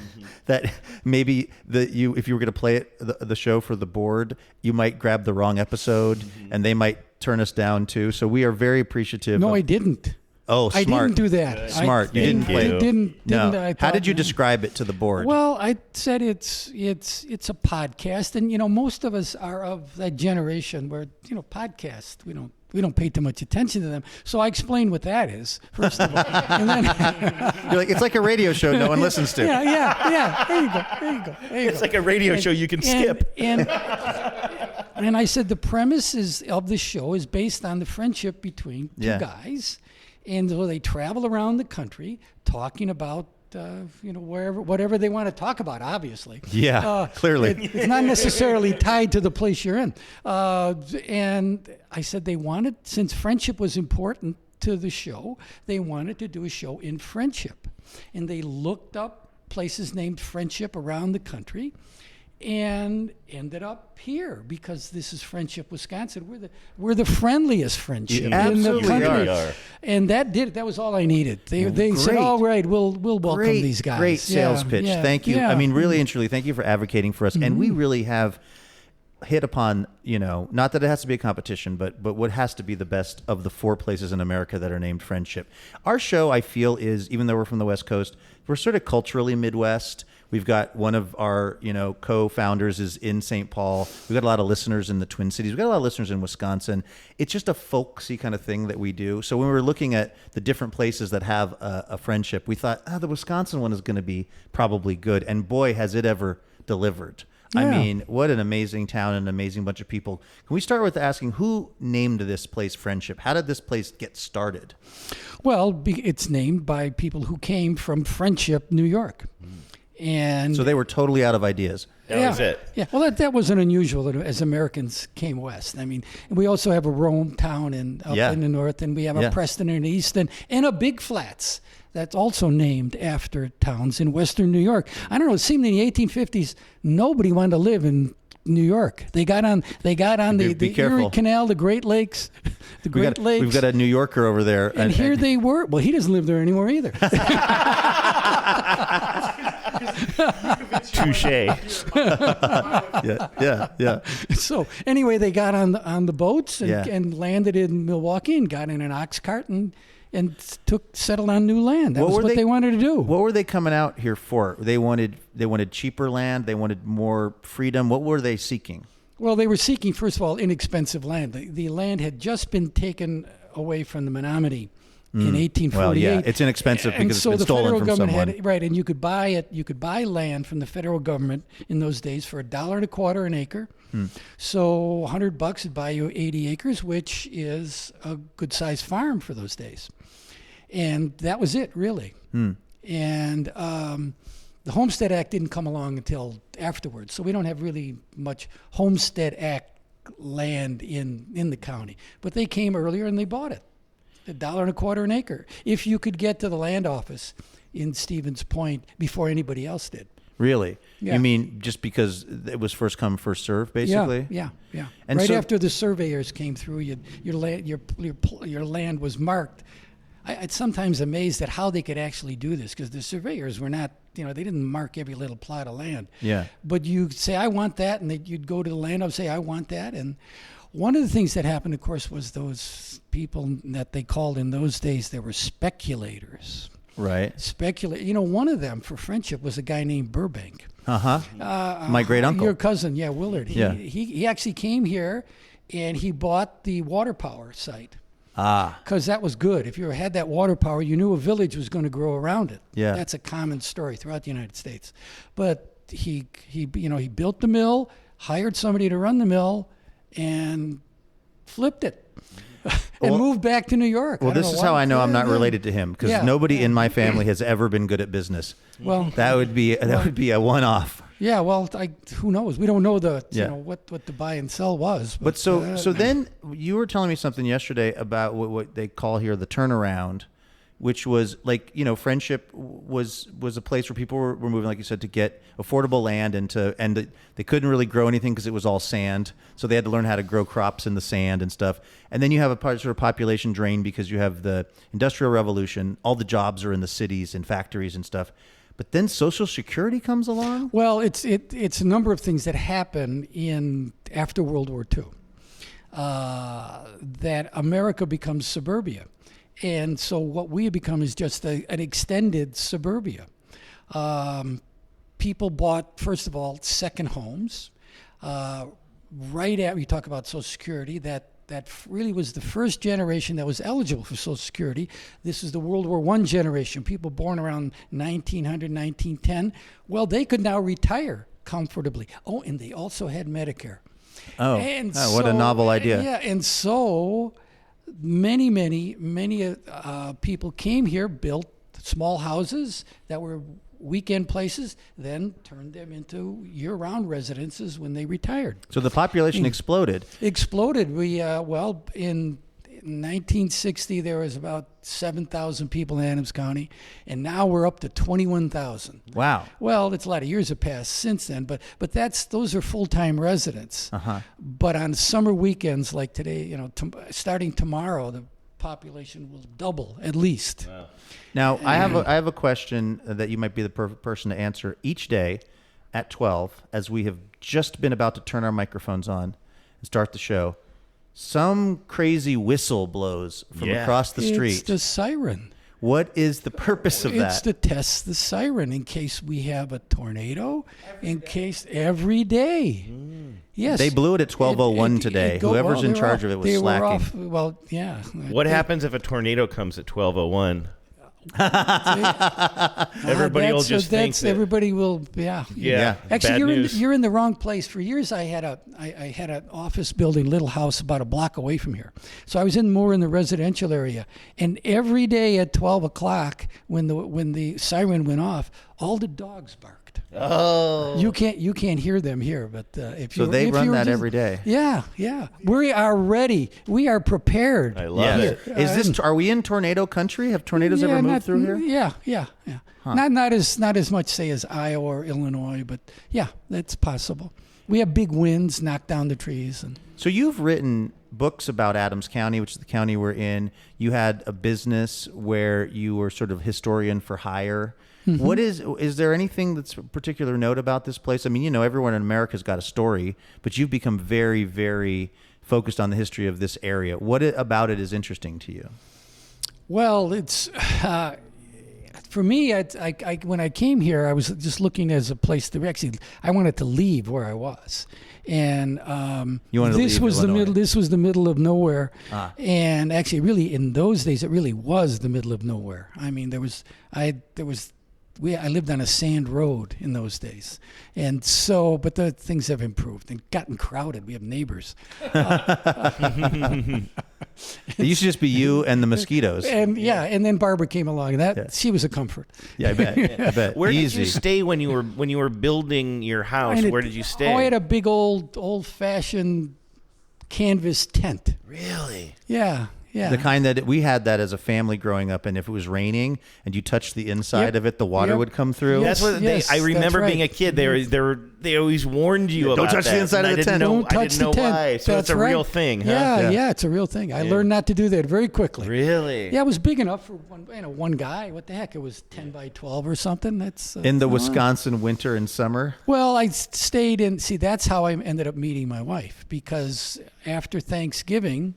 that maybe if you were going to play the show for the board, you might grab the wrong episode and they might turn us down too. So we are very appreciative. No, I didn't. Oh, smart. I didn't do that. Smart. You didn't play it. No. How did you describe it to the board? Well, I said it's a podcast, and most of us are of that generation where podcasts we don't pay too much attention to them. So I explained what that is first of all, and then you're like, it's like a radio show no one listens to. Yeah. There you go. It's like a radio show you can skip. And I said the premise of the show is based on the friendship between two guys. And so they travel around the country talking about, whatever they want to talk about, obviously. Yeah, clearly. It's not necessarily tied to the place you're in. And I said they wanted, since friendship was important to the show, they wanted to do a show in friendship. And they looked up places named Friendship around the country. and ended up here because this is Friendship, Wisconsin. We're the friendliest friendship in the country. Are. And that was all I needed. They said, all right, we'll welcome these guys. Great sales pitch. Yeah, thank you. yeah. I mean, really and truly, thank you for advocating for us. And we really have hit upon, not that it has to be a competition, but what has to be the best of the 4 places in America that are named Friendship. Our show, I feel, is, even though we're from the West Coast, we're sort of culturally Midwest. We've got one of our, co-founders is in St. Paul. We've got a lot of listeners in the Twin Cities. We've got a lot of listeners in Wisconsin. It's just a folksy kind of thing that we do. So when we were looking at the different places that have a friendship, we thought, the Wisconsin one is going to be probably good. And boy, has it ever delivered. Yeah. I mean, what an amazing town and an amazing bunch of people. Can we start with asking who named this place Friendship? How did this place get started? Well, it's named by people who came from Friendship, New York. And so they were totally out of ideas. That was it. Yeah, well, that wasn't unusual as Americans came west. I mean, we also have a Rome town up in the north, and we have a Preston in the east, and a Big Flats that's also named after towns in western New York. I don't know, it seemed in the 1850s, nobody wanted to live in New York. They got on the Erie Canal, the Great Lakes, Lakes. We've got a New Yorker over there. And here they were. Well, he doesn't live there anymore either. Touche. yeah. So anyway, they got on the boats and landed in Milwaukee and got in an ox cart and settled on new land. That was what they wanted to do. What were they coming out here for? They wanted cheaper land. They wanted more freedom. What were they seeking? Well, they were seeking, first of all, inexpensive land. The land had just been taken away from the Menominee in 1848. Well, yeah, it's inexpensive because it's been stolen from someone. And you could buy it. You could buy land from the federal government in those days for $1.25 an acre. So $100 would buy you 80 acres, which is a good-sized farm for those days. And that was it, really. And the Homestead Act didn't come along until afterwards, so we don't have really much Homestead Act land in the county. But they came earlier and they bought it. $1.25 an acre, if you could get to the land office in Stevens Point before anybody else did. Really? Yeah. You mean just because it was first come, first serve, basically? Yeah. And right so, after the surveyors came through, your land was marked. I'm sometimes amazed at how they could actually do this, because the surveyors were not, they didn't mark every little plot of land. Yeah. But you say, I want that, and you'd go to the land and say, I want that. And one of the things that happened, of course, was those people that they called in those days, they were speculators. Right. One of them for Friendship was a guy named Burbank. My great uncle. Your cousin, Willard. Yeah. He actually came here, and he bought the water power site. Because that was good. If you had that water power, you knew a village was going to grow around it. Yeah. That's a common story throughout the United States. But he built the mill, hired somebody to run the mill, and flipped it. And moved back to New York. Well, this is how I know I'm not related to him, because nobody in my family has ever been good at business. Well, that would be a one-off. Yeah, well, who knows? We don't know what the buy and sell was. But so then you were telling me something yesterday about what they call here the turnaround, which was Friendship was a place where people were moving, like you said, to get affordable land and they couldn't really grow anything because it was all sand. So they had to learn how to grow crops in the sand and stuff. And then you have a sort of population drain because you have the Industrial Revolution. All the jobs are in the cities and factories and stuff. But then Social Security comes along? Well, it's a number of things that happen after World War II. That America becomes suburbia. And so what we become is just an extended suburbia. People bought, first of all, second homes. Right after you talk about Social Security, that really was the first generation that was eligible for Social Security. This is the World War I generation, people born around 1900, 1910. Well, they could now retire comfortably. Oh, and they also had Medicare. What a novel idea. Yeah, and so many people came here, built small houses that were weekend places, then turned them into year-round residences when they retired. So the population exploded. We in 1960 there was about 7,000 people in Adams County, and now we're up to 21,000. Wow. Well, it's a lot of years have passed since then, but those are full-time residents. But on summer weekends like today, starting tomorrow, the population will double at least. Wow. Now, I have a question that you might be the perfect person to answer. Each day at 12, as we have just been about to turn our microphones on and start the show, some crazy whistle blows from across the street. It's the siren. What is the purpose of that? It's to test the siren in case we have a tornado, every day. Yes. They blew it at 12:01 today. Whoever's in charge of it was slacking. Well, yeah. What happens if a tornado comes at 12:01? Everybody will just think that, everybody will Actually, you're in the wrong place. For years I had an office building, little house about a block away from here, so I was more in the residential area, and every day at 12 o'clock when the siren went off, all the dogs barked. Oh, you can't hear them here, but if you they run that every day. Yeah, we are ready. We are prepared. I love it. Are we in tornado country? Have tornadoes ever moved through here? Yeah. Huh. Not as much say as Iowa or Illinois, but yeah, that's possible. We have big winds, knock down the trees, and so you've written books about Adams County, which is the county we're in. You had a business where you were sort of historian for hire. Mm-hmm. What is there anything that's a particular note about this place? I mean, everyone in America's got a story, but you've become very, very focused on the history of this area. What about it is interesting to you? Well, it's for me. I when I came here, I was just looking as a place to I wanted to leave where I was, and this was the middle of nowhere. And actually, really, in those days, it really was the middle of nowhere. I mean, I lived on a sand road in those days, and so, but the things have improved and gotten crowded. We have neighbors. It used to just be you and the mosquitoes. And then Barbara came along, and she was a comfort. Yeah, I bet. Where did you stay when you were building your house? Where did you stay? I had a big old-fashioned canvas tent. Really? Yeah. Yeah. The kind that we had that as a family growing up, and if it was raining and you touched the inside of it, the water would come through. Yes, that's what I remember being a kid. They always warned you about don't touch the inside of the tent. Don't touch the tent. Why. So it's a real thing, huh? Yeah, it's a real thing. I learned not to do that very quickly. Really? Yeah, it was big enough for one guy. What the heck? It was 10 by 12 or something. That's in the Wisconsin winter and summer. Well, I stayed in. See, that's how I ended up meeting my wife, because after Thanksgiving,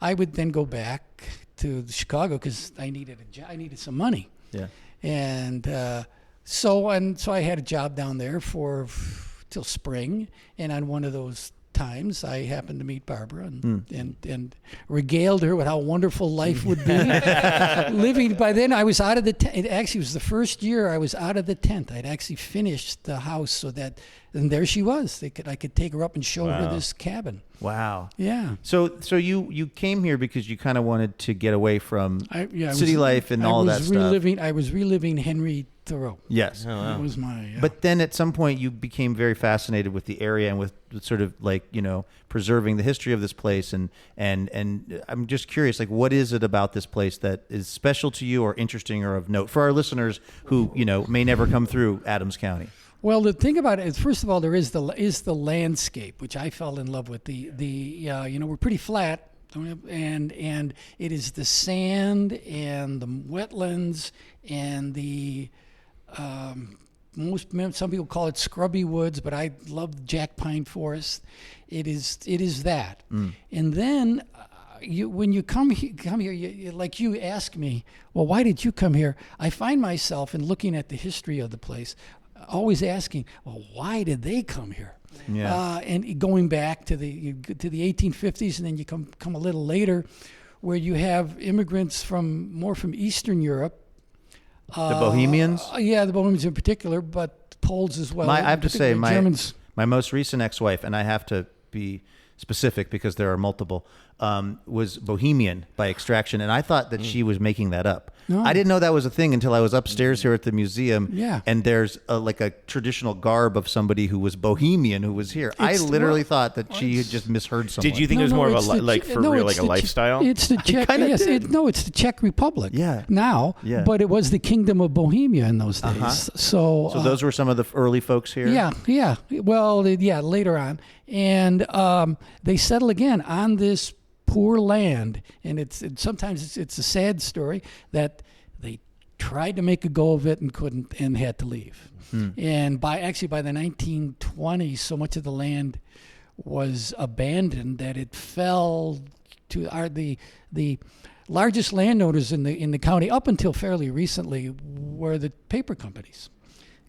I would then go back to Chicago because I needed a job. I needed some money. Yeah. And so I had a job down there till spring. And on one of those times, I happened to meet Barbara and regaled her with how wonderful life would be. Living by then, I was out of the tent. It actually was the first year I was out of the tent. I'd actually finished the house so that, and there she was. I could take her up and show her this cabin. Wow. Yeah. So you came here because you kind of wanted to get away from city life and all that stuff. I was reliving Henry Thoreau. Yes. Oh, wow. That was my. But then at some point you became very fascinated with the area and with sort of preserving the history of this place, and I'm just curious, what is it about this place that is special to you or interesting or of note for our listeners who may never come through Adams County? Well, the thing about it is, first of all, there is the landscape, which I fell in love with. We're pretty flat, and it is the sand and the wetlands and the some people call it scrubby woods, but I love jack pine forest. It is that, and then. When you come here, you ask me, well, why did you come here? I find myself in looking at the history of the place, always asking, well, why did they come here? Yeah. And going back to the 1850s, and then you come a little later, where you have immigrants from Eastern Europe. The Bohemians? Yeah, the Bohemians in particular, but Poles as well. I have to say, Germans. my most recent ex-wife, and I have to be specific because there are multiple, was Bohemian by extraction, and I thought that she was making that up. No. I didn't know that was a thing until I was upstairs here at the museum. Yeah. And there's like a traditional garb of somebody who was Bohemian who was here. I literally thought that she had just misheard someone. Did you think it was more of a a lifestyle? It's the Czech. Yes, it's the Czech Republic. Yeah. Now, Yeah. but it was the Kingdom of Bohemia in those days. So those were some of the early folks here. Yeah. Well, later on, and they settle again on this poor land, and sometimes it's a sad story that they tried to make a go of it and couldn't, and had to leave. And by the 1920s, so much of the land was abandoned that it fell to the largest landowners in the county up until fairly recently were the paper companies,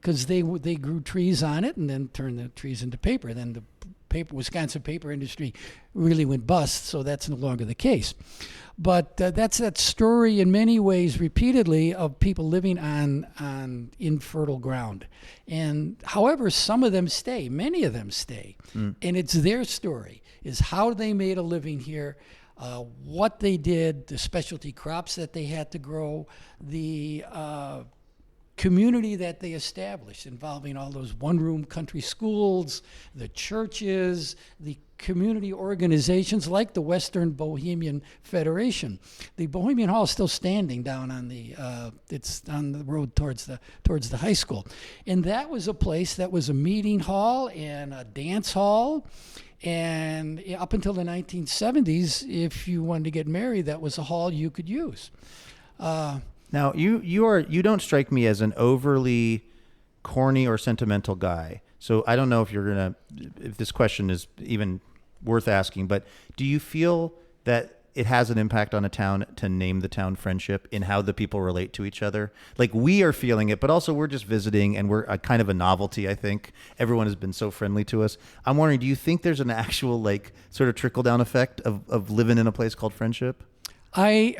because they grew trees on it and then turned the trees into paper. Then the Wisconsin paper industry really went bust, so that's no longer the case. But that's that story in many ways repeatedly of people living on infertile ground. And however, some of them stay, many of them stay. And it's their story, is how they made a living here, what they did, the specialty crops that they had to grow, the community that they established involving all those one-room country schools, the churches, the community organizations like the Western Bohemian Federation. The Bohemian Hall is still standing down on it's on the road towards the high school. And that was a place that was a meeting hall and a dance hall. And up until the 1970s, if you wanted to get married, that was a hall you could use. Now, you don't strike me as an overly corny or sentimental guy. So I don't know if this question is even worth asking, but do you feel that it has an impact on a town to name the town Friendship in how the people relate to each other? Like, we are feeling it, but also we're just visiting, and we're kind of a novelty, I think. Everyone has been so friendly to us. I'm wondering, do you think there's an actual sort of trickle-down effect of living in a place called Friendship? I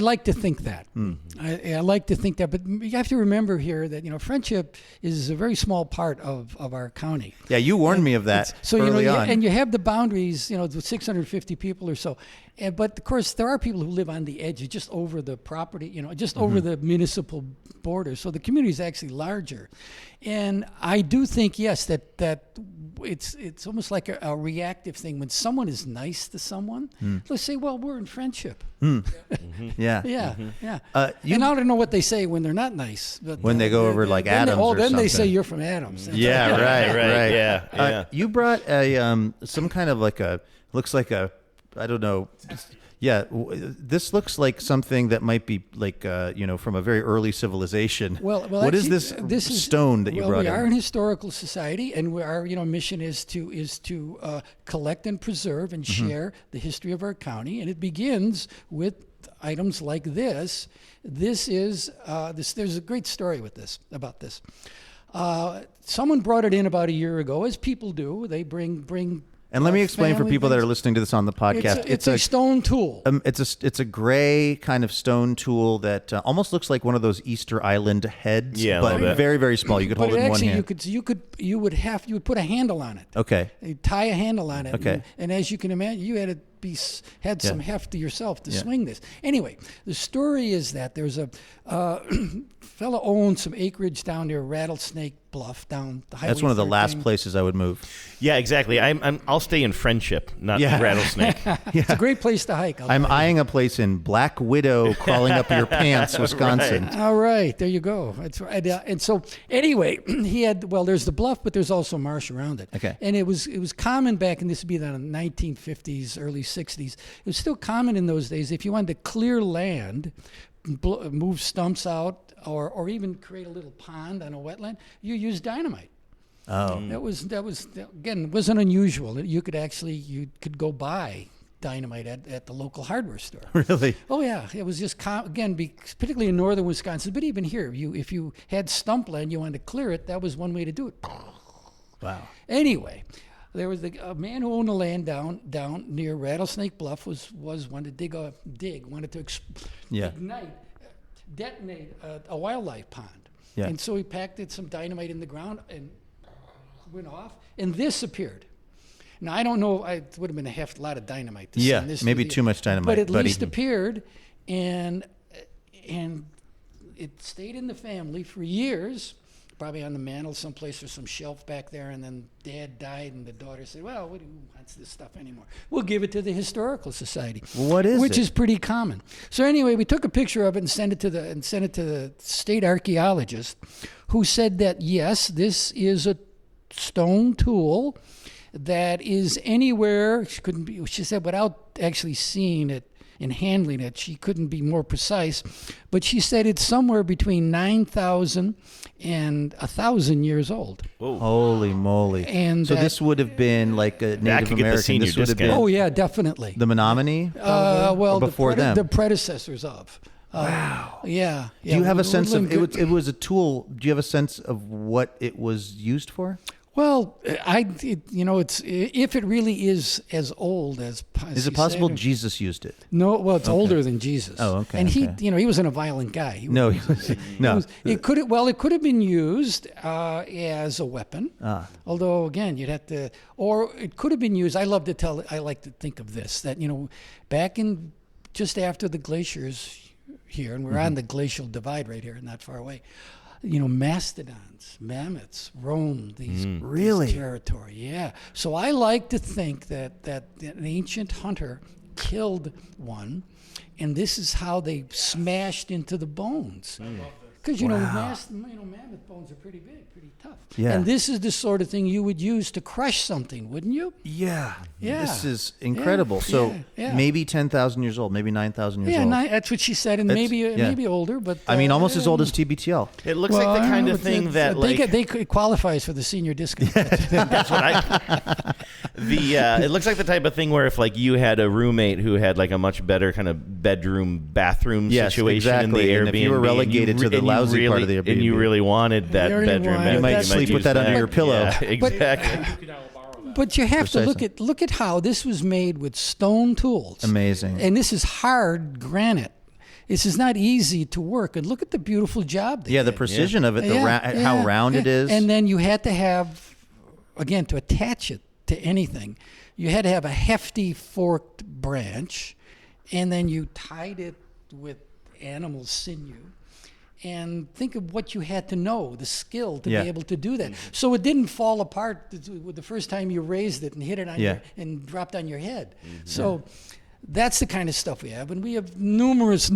like to think that. I like to think that, but you have to remember here that Friendship is a very small part of our county. Yeah, you warned me of that early on. And you have the boundaries, with 650 people or so. But of course, there are people who live on the edge, just over the property, just over the municipal border. So the community is actually larger. And I do think, yes, that it's almost like a reactive thing. When someone is nice to someone, let's say, well, we're in Friendship. Yeah. And I don't know what they say when they're not nice. But when they go over like Adams or something. Then they say you're from Adams. Yeah, right. Yeah. You brought some kind of looks like a, I don't know. Yeah, this looks like something that might be from a very early civilization. Well, what actually, is this stone that you brought in? We are an historical society, and our mission is to collect and preserve and share the history of our county, and it begins with items like this. This is there's a great story about this. Someone brought it in about a year ago, as people do. They bring. And let me explain for people that are listening to this on the podcast. It's a stone tool. It's a gray kind of stone tool that almost looks like one of those Easter Island heads, but very, very small. You could hold it in one hand. You would put a handle on it. Okay. You'd tie a handle on it. Okay. And as you can imagine, you had some heft to yourself to swing this. Anyway, the story is that there's a fellow owned some acreage down near Rattlesnake Bluff, down the highway. That's one of the 13. last places I would move. Yeah, exactly. I'll stay in Friendship, not Rattlesnake. It's a great place to hike. I'm eyeing a place in Black Widow, crawling up your pants, Wisconsin. Right. All right, there you go. That's right. And so anyway, there's the bluff, but there's also marsh around it. Okay. And it was common back, and this would be the 1950s, early 60s. It was still common in those days if you wanted to clear land, move stumps out, or even create a little pond on a wetland, you use dynamite. Oh. That was again, wasn't unusual. You could go buy dynamite at the local hardware store. Really? Oh yeah, it was just particularly in northern Wisconsin, but even here, if you had stump land, you wanted to clear it, that was one way to do it. Wow. Anyway, there was a man who owned the land down near Rattlesnake Bluff was wanted to wanted to detonate a wildlife pond. Yeah. And so he packed some dynamite in the ground and went off, and this appeared. Now, I don't know. It would have been a lot of dynamite to Yeah, send this maybe to too much dynamite. But at least appeared, and it stayed in the family for years, probably on the mantle someplace or some shelf back there, and then Dad died, and the daughter said, well, who wants this stuff anymore? We'll give it to the Historical Society. What is Which it? is pretty common. So anyway, we took a picture of it and sent it to the state archaeologist, who said that, yes, this is a stone tool that is anywhere. She said, without actually seeing it and handling it, she couldn't be more precise, but she said it's somewhere between 9,000 and 1,000 years old. Whoa. Holy moly. And so this would have been like a Native American. This would have been. Oh yeah, definitely. The Menominee? Well, before them. The predecessors of. Wow. Yeah. Do you have a sense of it was a tool? Do you have a sense of what it was used for? Well, it's if it really is as old as. Is it possible Jesus used it? No, well, it's older than Jesus. Oh, okay. And he wasn't a violent guy. No. It could have been used as a weapon. Although again, you'd have to, or it could have been used. I like to think of this that back in just after the glaciers here, and we're on the glacial divide right here, not far away. Mastodons, mammoths roamed these territory. Yeah. So I like to think that an ancient hunter killed one, and this is how they smashed into the bones. Because mammoth bones are pretty big, pretty tough. Yeah. And this is the sort of thing you would use to crush something, wouldn't you? Yeah. Yeah. This is incredible. Maybe 10,000 years old, maybe 9,000 years old. Yeah, that's what she said, and maybe older, but I mean, almost as old as TBTL. It looks like the kind of thing that it qualifies for the senior discount. That's what it looks like the type of thing where if you had a roommate who had a much better kind of bathroom situation in the Airbnb, and if you were relegated to the lousy part of the Airbnb, and you really wanted that bedroom, you might sleep with that under your pillow. Yeah, exactly. But you have to look at how this was made with stone tools. Amazing. And this is hard granite. This is not easy to work. And look at the beautiful job they did. The precision of it, how round it is. And then you had to have, again, to attach it to anything, you had to have a hefty forked branch, and then you tied it with animal sinew. And think of what you had to know, the skill to be able to do that. So it didn't fall apart the first time you raised it and hit it on and dropped on your head. So that's the kind of stuff we have. And we have numerous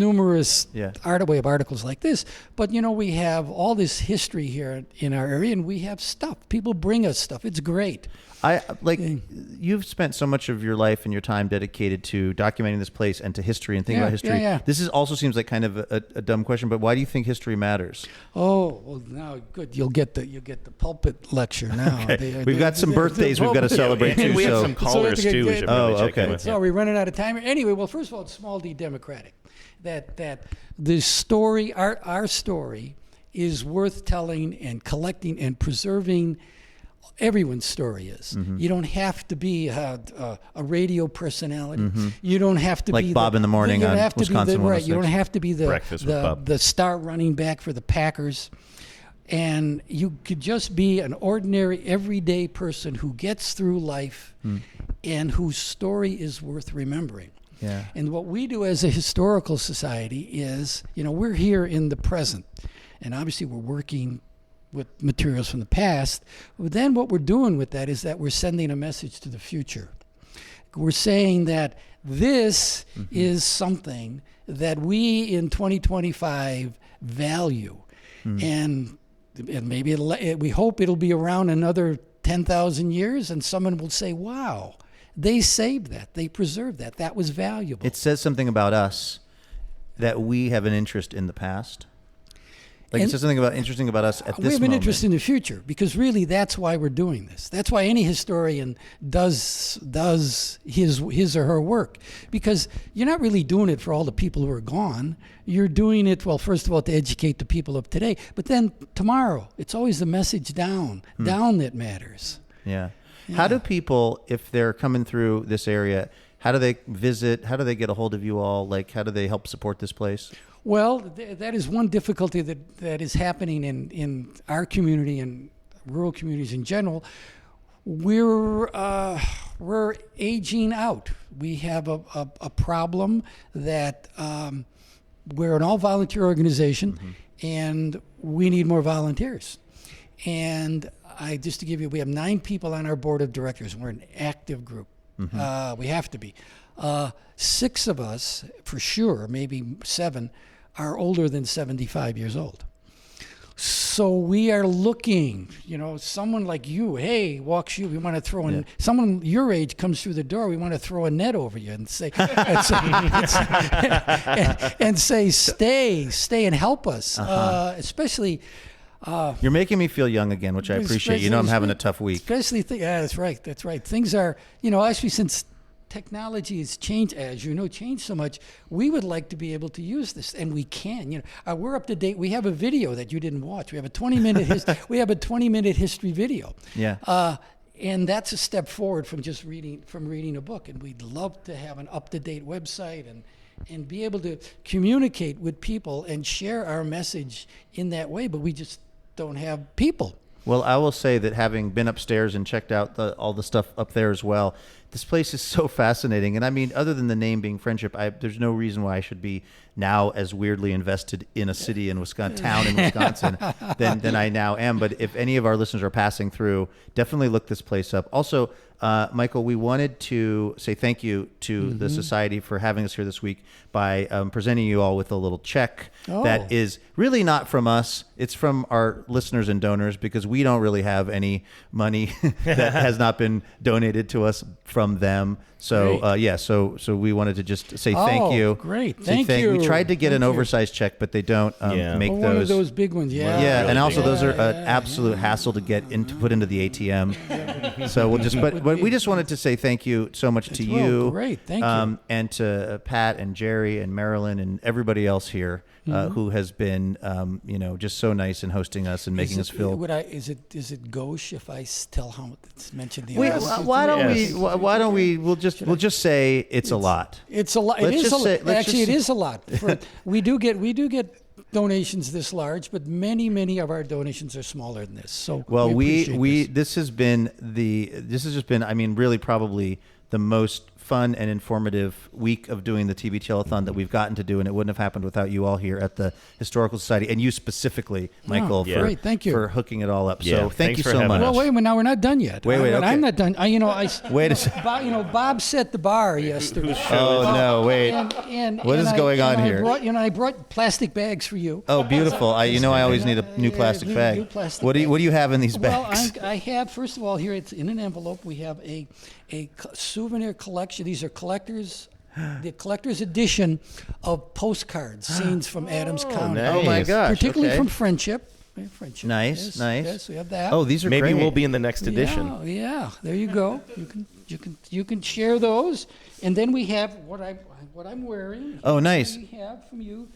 articles like this. But, we have all this history here in our area, and we have stuff. People bring us stuff. It's great. You've spent so much of your life and your time dedicated to documenting this place and to history and thinking about history. This also seems like kind of a dumb question, but why do you think history matters? Oh, well, now good. You'll get the pulpit lecture now. Okay. We've got some birthdays we've got to celebrate too. And we have some callers too. We should probably check in with. So are we running out of time? Anyway, well, first of all, it's small d democratic. That the story, our story, is worth telling and collecting and preserving. Everyone's story is. You don't have to be a radio personality. You don't have to be Bob in the morning on Wisconsin 106. You don't have to be the star running back for the Packers. And you could just be an ordinary, everyday person who gets through life and whose story is worth remembering. Yeah. And what we do as a historical society is, we're here in the present. And obviously we're working with materials from the past. But then what we're doing with that is that we're sending a message to the future. We're saying that this is something that we in 2025 value. And maybe we hope it'll be around another 10,000 years, and someone will say, wow, they saved that. They preserved that. That was valuable. It says something about us that we have an interest in the past. It says something interesting about us at this moment. We have an interest in the future, because really that's why we're doing this. That's why any historian does his or her work, because you're not really doing it for all the people who are gone. You're doing it, well, first of all, to educate the people of today, but then tomorrow. It's always the message down that matters. Yeah. How do people, if they're coming through this area, how do they visit? How do they get a hold of you all? How do they help support this place? Well, that is one difficulty that is happening in our community and rural communities in general. We're we're aging out. We have a problem that we're an all-volunteer organization, and we need more volunteers. And just to give you, we have 9 people on our board of directors. We're an active group. We have to be. 6 of us, for sure, maybe 7, are older than 75 years old. So we are looking, someone like you, hey, walks you, we want to throw in, someone your age comes through the door, we want to throw a net over you and say, and say, stay and help us, especially. You're making me feel young again, which I appreciate. I'm having a tough week. Especially, that's right. Things are, actually since technology has changed, changed so much, we would like to be able to use this, and we can. We're up to date. We have a video that you didn't watch. We have a 20-minute history video. Yeah. And that's a step forward from just reading a book. And we'd love to have an up-to-date website and be able to communicate with people and share our message in that way. But we just don't have people. Well, I will say that having been upstairs and checked out all the stuff up there as well, this place is so fascinating. And I mean, other than the name being Friendship, there's no reason why I should be now as weirdly invested in a city in Wisconsin, town in Wisconsin, than I now am. But if any of our listeners are passing through, definitely look this place up. Also, Michael, we wanted to say thank you to the Society for having us here this week by presenting you all with a little check that is really not from us. It's from our listeners and donors, because we don't really have any money that has not been donated to us from them. So so we wanted to just say thank you. Great, thank you. We tried to get an oversized check, but they don't make those. One of those big ones, Yeah, and also those are an absolute hassle to get put into the ATM. So we'll just, but we just wanted to say thank you so much to you. Great, thank you. And to Pat and Jerry and Marilyn and everybody else here who has been, just so nice in hosting us and making us feel. Is it gauche if I tell how it's mentioned? Why don't we? We'll just say it's a lot. It's a lot. It is a lot. We do get donations this large, but many of our donations are smaller than this. So this has just been I mean, really probably the most fun and informative week of doing the TV telethon that we've gotten to do, and it wouldn't have happened without you all here at the Historical Society, and you specifically, Michael, thank you for hooking it all up. Yeah, so thank you so much. Well, wait, now we're not done yet. Okay. I'm not done. Wait a second. Bob set the bar yesterday. No, wait. What is going on here? I brought plastic bags for you. Oh, beautiful. I always need a new plastic bag. What do you have in these bags? Well, I have, first of all, here it's in an envelope. We have a souvenir collection. These are the collector's edition of postcards, scenes from Adams County. Nice. Oh my gosh! Particularly from Friendship. Nice. Yes, we have that. Oh, these are maybe great. we'll be in the next edition. Yeah. There you go. You can share those, and then we have what I'm wearing. Oh, nice. We have from you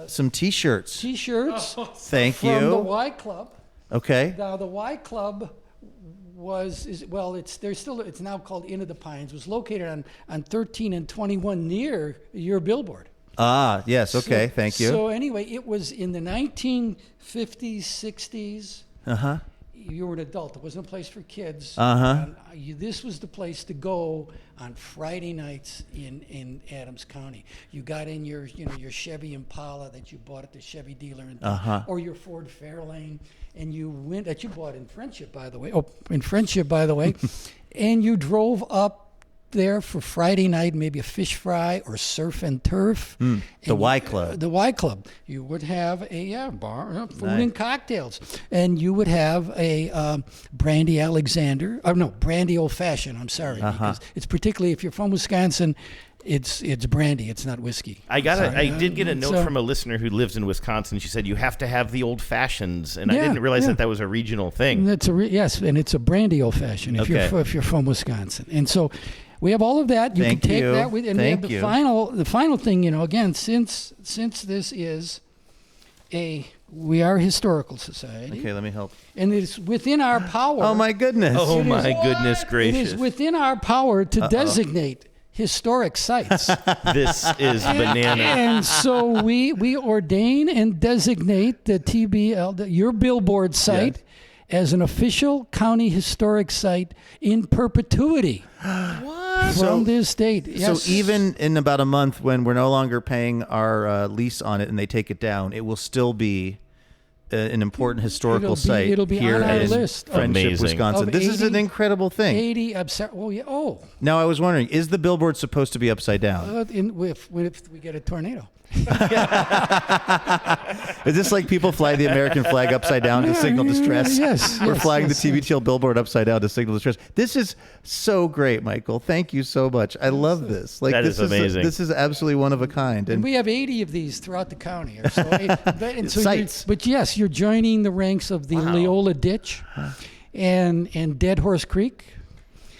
some T-shirts. Thank you. From the Y Club. Okay. Now the Y Club it's now called Inn of the Pines, was located on 13 and 21 near your billboard. Ah, yes, okay, thank you. So anyway, it was in the 1950s, 60s. Uh-huh. You were an adult. It wasn't a place for kids. Uh-huh. This was the place to go on Friday nights in Adams County. You got in your Chevy Impala that you bought at the Chevy dealer, or your Ford Fairlane, and you went that you bought in Friendship, by the way. And you drove up there for Friday night, maybe a fish fry or surf and turf. The Y Club. The Y Club. You would have a bar, food and cocktails, and you would have a brandy Alexander. Brandy Old Fashioned. I'm sorry, because it's particularly if you're from Wisconsin. It's brandy. It's not whiskey. I did get a note from a listener who lives in Wisconsin. She said you have to have the old fashions, and I didn't realize that was a regional thing. Yes, and it's a brandy old fashioned if you're from Wisconsin, and so. We have all of that. You can take that with, and Thank we have the final thing. Again, since this is we are a historical society. Okay, let me help. And it's within our power. Oh my goodness! Oh my goodness gracious! It is within our power to designate historic sites. This is banana. And so we ordain and designate the TBL, your billboard site. Yes. as an official county historic site in perpetuity. What? From this date. Yes. So even in about a month, when we're no longer paying our lease on it and they take it down, it will still be an important historical site it'll be here on our in list. Friendship, Amazing. Wisconsin. This is an incredible thing. 80. Oh yeah. Oh. Now I was wondering, is the billboard supposed to be upside down? If we get a tornado. Is this like people fly the American flag upside down to signal distress? Yes. We're yes, flying yes, the TBTL billboard upside down to signal distress. This is so great, Michael. Thank you so much. I love this. Like, That this is amazing. This is absolutely one of a kind. And we have 80 of these throughout the county. Or so. And so Sites. But yes, you're joining the ranks of the Leola Ditch and Dead Horse Creek.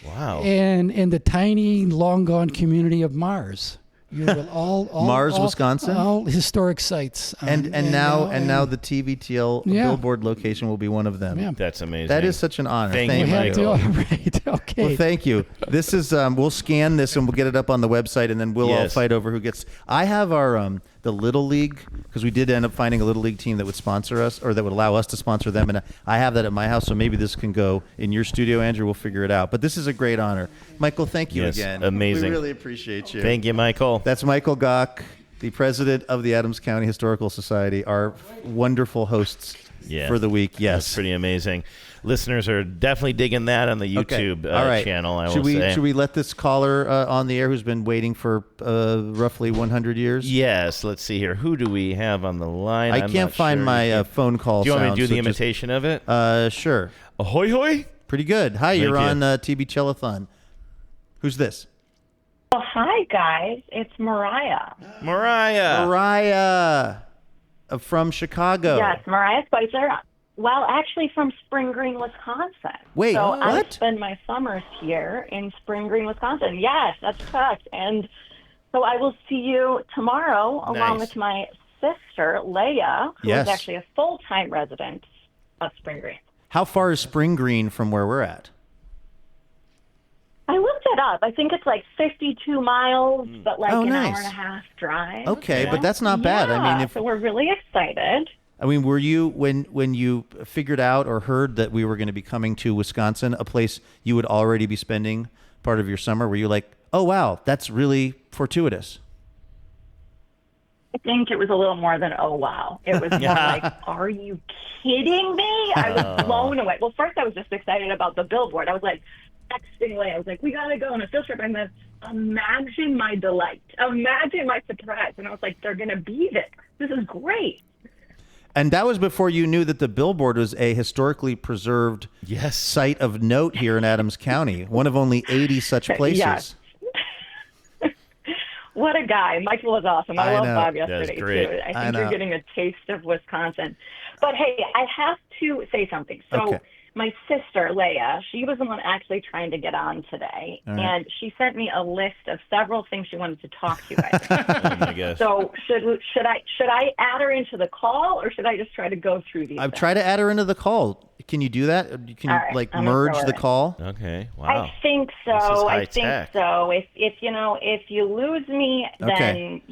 Wow. And the tiny, long gone community of Mars. You're all Mars, Wisconsin? All historic sites. And now the TBTL billboard location will be one of them. Yeah. That's amazing. That is such an honor. Thank you, you, Michael. Right. Okay. Well, thank you. This is we'll scan this and we'll get it up on the website, and then we'll all Yes. fight over who gets. I have our the Little League, because we did end up finding a Little League team that would sponsor us, or that would allow us to sponsor them, and I have that at my house. So maybe this can go in your studio, Andrew. We'll figure it out. But this is a great honor, Michael. Thank you Yes, again. amazing. We really appreciate you. Thank you, Michael. That's Michael Goc, the president of the Adams County Historical Society, our wonderful hosts for the week. Yes. That's pretty amazing. Listeners are definitely digging that on the YouTube All right. channel, I should will say. Should we let this caller on the air who's been waiting for roughly 100 years? Yes. Let's see here. Who do we have on the line? I I'm can't not find sure. my phone call Do you want me to sound, do so the just- imitation of it? Sure. Ahoy, hoy. Pretty good. Hi, Thank you're you. on TB Chellathon. Who's this? Well, hi, guys. It's Mariah. Mariah from Chicago. Yes, Mariah Spicer. Well, actually from Spring Green, Wisconsin. Wait, so what? I spend my summers here in Spring Green, Wisconsin. Yes, that's correct. And so I will see you tomorrow along with my sister, Leia, who Yes. is actually a full-time resident of Spring Green. How far is Spring Green from where we're at? I looked it up. I think it's like 52 miles, but like an nice. hour and a half drive. Okay, you but know? that's not bad. I mean, Yeah, so we're really excited. were you when you figured out or heard that we were going to be coming to Wisconsin, a place you would already be spending part of your summer? Were you like, "Oh wow, that's really fortuitous"? I think it was a little more than, oh, wow. It was more like, are you kidding me? I was blown away. Well, first I was just excited about the billboard. I was like, texting Leia. I was like, we got to go on a field trip. And then imagine my delight. Imagine my surprise. And I was like, they're going to be there. This is great. And that was before you knew that the billboard was a historically preserved site of note here in Adams County, one of only 80 such places. Yes. What a guy. Michael was awesome. I loved know. Bob That's yesterday, great. too. I I think know. you're getting a taste of Wisconsin. But, hey, I have to say something. So Okay. my sister, Leia, she was the one actually trying to get on today. All right. And she sent me a list of several things she wanted to talk to you guys about. Oh my gosh. So should I add her into the call, or should I just try to go through these? I've tried to add her into the call. Can you do that? Can you All right, like I'm gonna merge throw her the in. call? Okay. Wow. I think so. This is I high think tech. so. If you lose me, then Okay.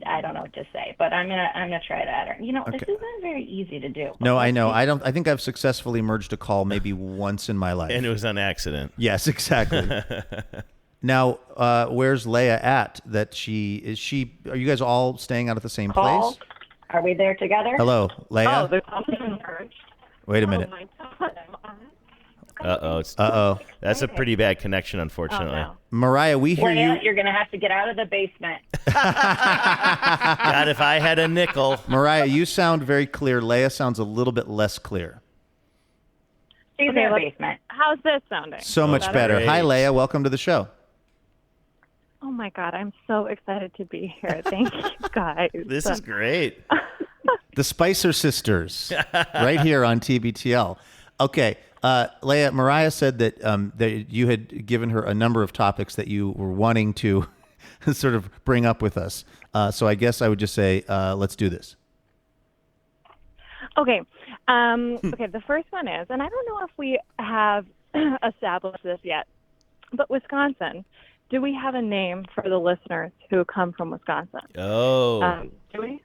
I don't know what to say. But I'm gonna try to add her. This Okay. isn't very easy to do. No, I know. I think I've successfully merged a call maybe once in my life. And it was an accident. Yes, exactly. Now, where's Leia at? Are you guys all staying out at the same Call. place? Are we there together? Hello, Leia? Oh, the call is merged. Wait a minute. Oh my God, I'm on. Uh-oh. That's a pretty bad connection, unfortunately. Oh, no. Mariah, we hear Leia, you. you're gonna have to get out of the basement. God, if I had a nickel. Mariah, you sound very clear. Leia sounds a little bit less clear. She's in the basement. How's this sounding? So much better. Great. Hi, Leia. Welcome to the show. Oh my God, I'm so excited to be here. Thank you, guys. This is great. The Spicer Sisters, right here on TBTL. Okay, Leia, Mariah said that you had given her a number of topics that you were wanting to sort of bring up with us. So I guess I would just say, let's do this. Okay. Okay, the first one is, and I don't know if we have established this yet, but Wisconsin, do we have a name for the listeners who come from Wisconsin? Oh. Do we?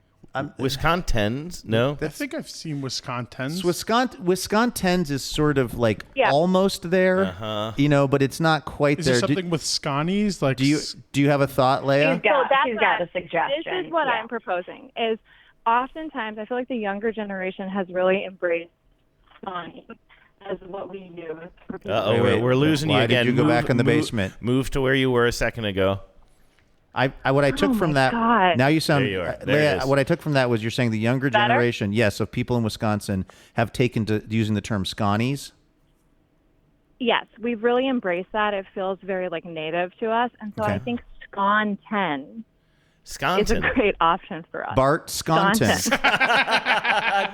Wisconsin's? No, I think I've seen Wisconsin's. Wisconsin's is sort of like Yeah. almost there, but it's not quite Is there. there something with Scotties? Like, do you have a thought, Leia? She's got, So that's she's got a suggestion. This is what Yeah. I'm proposing. Is oftentimes I feel like the younger generation has really embraced Sonic as what we use for people. Uh-oh, we're losing you Why again. did you go back in the basement? Move to where you were a second ago. What I took from that. God. Now you sound. There you are. There it Leia, is. what I took from that was you're saying the younger Better? generation, yes, of people in Wisconsin have taken to using the term Scotties. Yes, we've really embraced that. It feels very like native to us, and so I think Scon 10 is a Scontin. great option for us. Bart Scontin.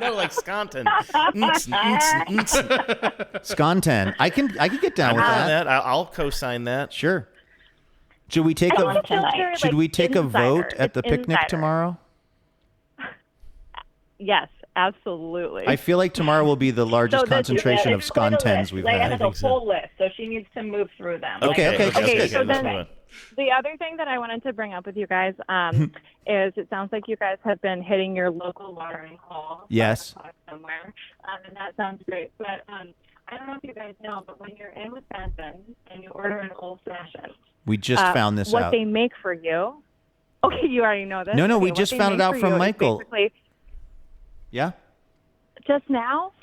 No, like Scontin. Scontin. I can get down I'm with on that. that. I'll co-sign that. Sure. Should we take I feel very, Should like, we take a vote insider. at the It's picnic insider. tomorrow? Yes, absolutely. I feel like tomorrow will be the largest So that's- concentration yeah, of it's quite a Scontens list. we've Leia had. has a full list, so she needs to move through them. Okay. So let's then move on. the other thing that I wanted to bring up with you guys is it sounds like you guys have been hitting your local watering hole. Yes. Somewhere, and that sounds great. But I don't know if you guys know, but when you're in Wisconsin and you order an old fashioned, We just found this what out. they make for you. Okay, you already know this. No, Okay, we what just they found it make out for from you is Michael. basically Yeah. just now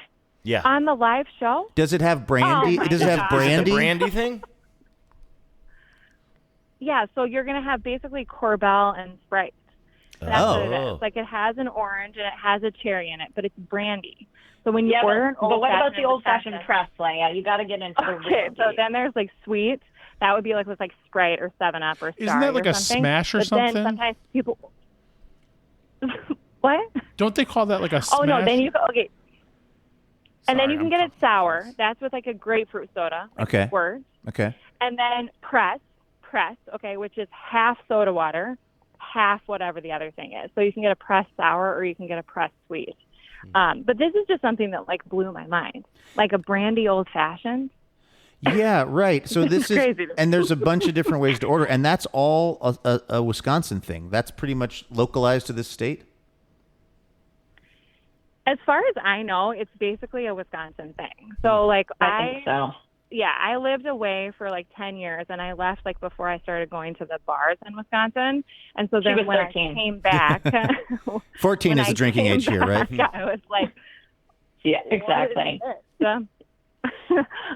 Yeah. on the live show. Does it have brandy? Oh my Does it have God. brandy? The brandy thing? Yeah, so you're gonna have basically Corbel and Sprite. That's what it Oh. is. Like it has an orange and it has a cherry in it, but it's brandy. So when you Yeah, order an but old what about fashioned the old-fashioned press, Leia? You got to get into the Okay, real so deep. then there's like sweet. That would be like with like Sprite or 7-Up or Starry. Isn't that like or a something. Smash or but something? Then sometimes people. What? Don't they call that like a Oh smash? no, then you go okay. And then Sorry, you can I'm get it sour. That's with like a grapefruit soda. Like Okay. Squirt. Okay. And then press, okay, which is half soda water, half whatever the other thing is. So you can get a pressed sour or you can get a pressed sweet. But this is just something that like blew my mind, like a brandy old fashioned. Yeah, right. So It's this is, crazy. and there's a bunch of different ways to order, and that's all a Wisconsin thing. That's pretty much localized to this state. As far as I know, it's basically a Wisconsin thing. So like I think so. Yeah, I lived away for like 10 years and I left like before I started going to the bars in Wisconsin. And so She then was when 13. I came back, 14 when is the I drinking came age here, right? back, I was like, Yeah, what is exactly. this?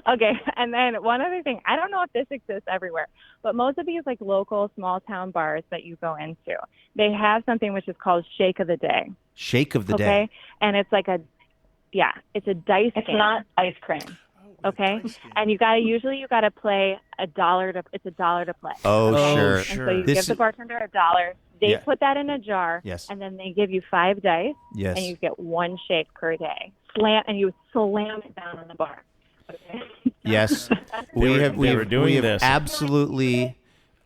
Okay, and then one other thing, I don't know if this exists everywhere, but most of these like local small town bars that you go into, they have something which is called Shake of the Day. Shake of the Okay, day. and it's like it's a dice It's game. not ice cream. Okay, and you gotta play $1 it's $1 to play. Oh, okay? sure. And so you This give the is- bartender $1. They Yeah. put that in a jar. Yes. And then they give you 5 dice. Yes. And you get 1 shake per day. You slam it down on the bar. Okay. Yes, They were doing this. Absolutely,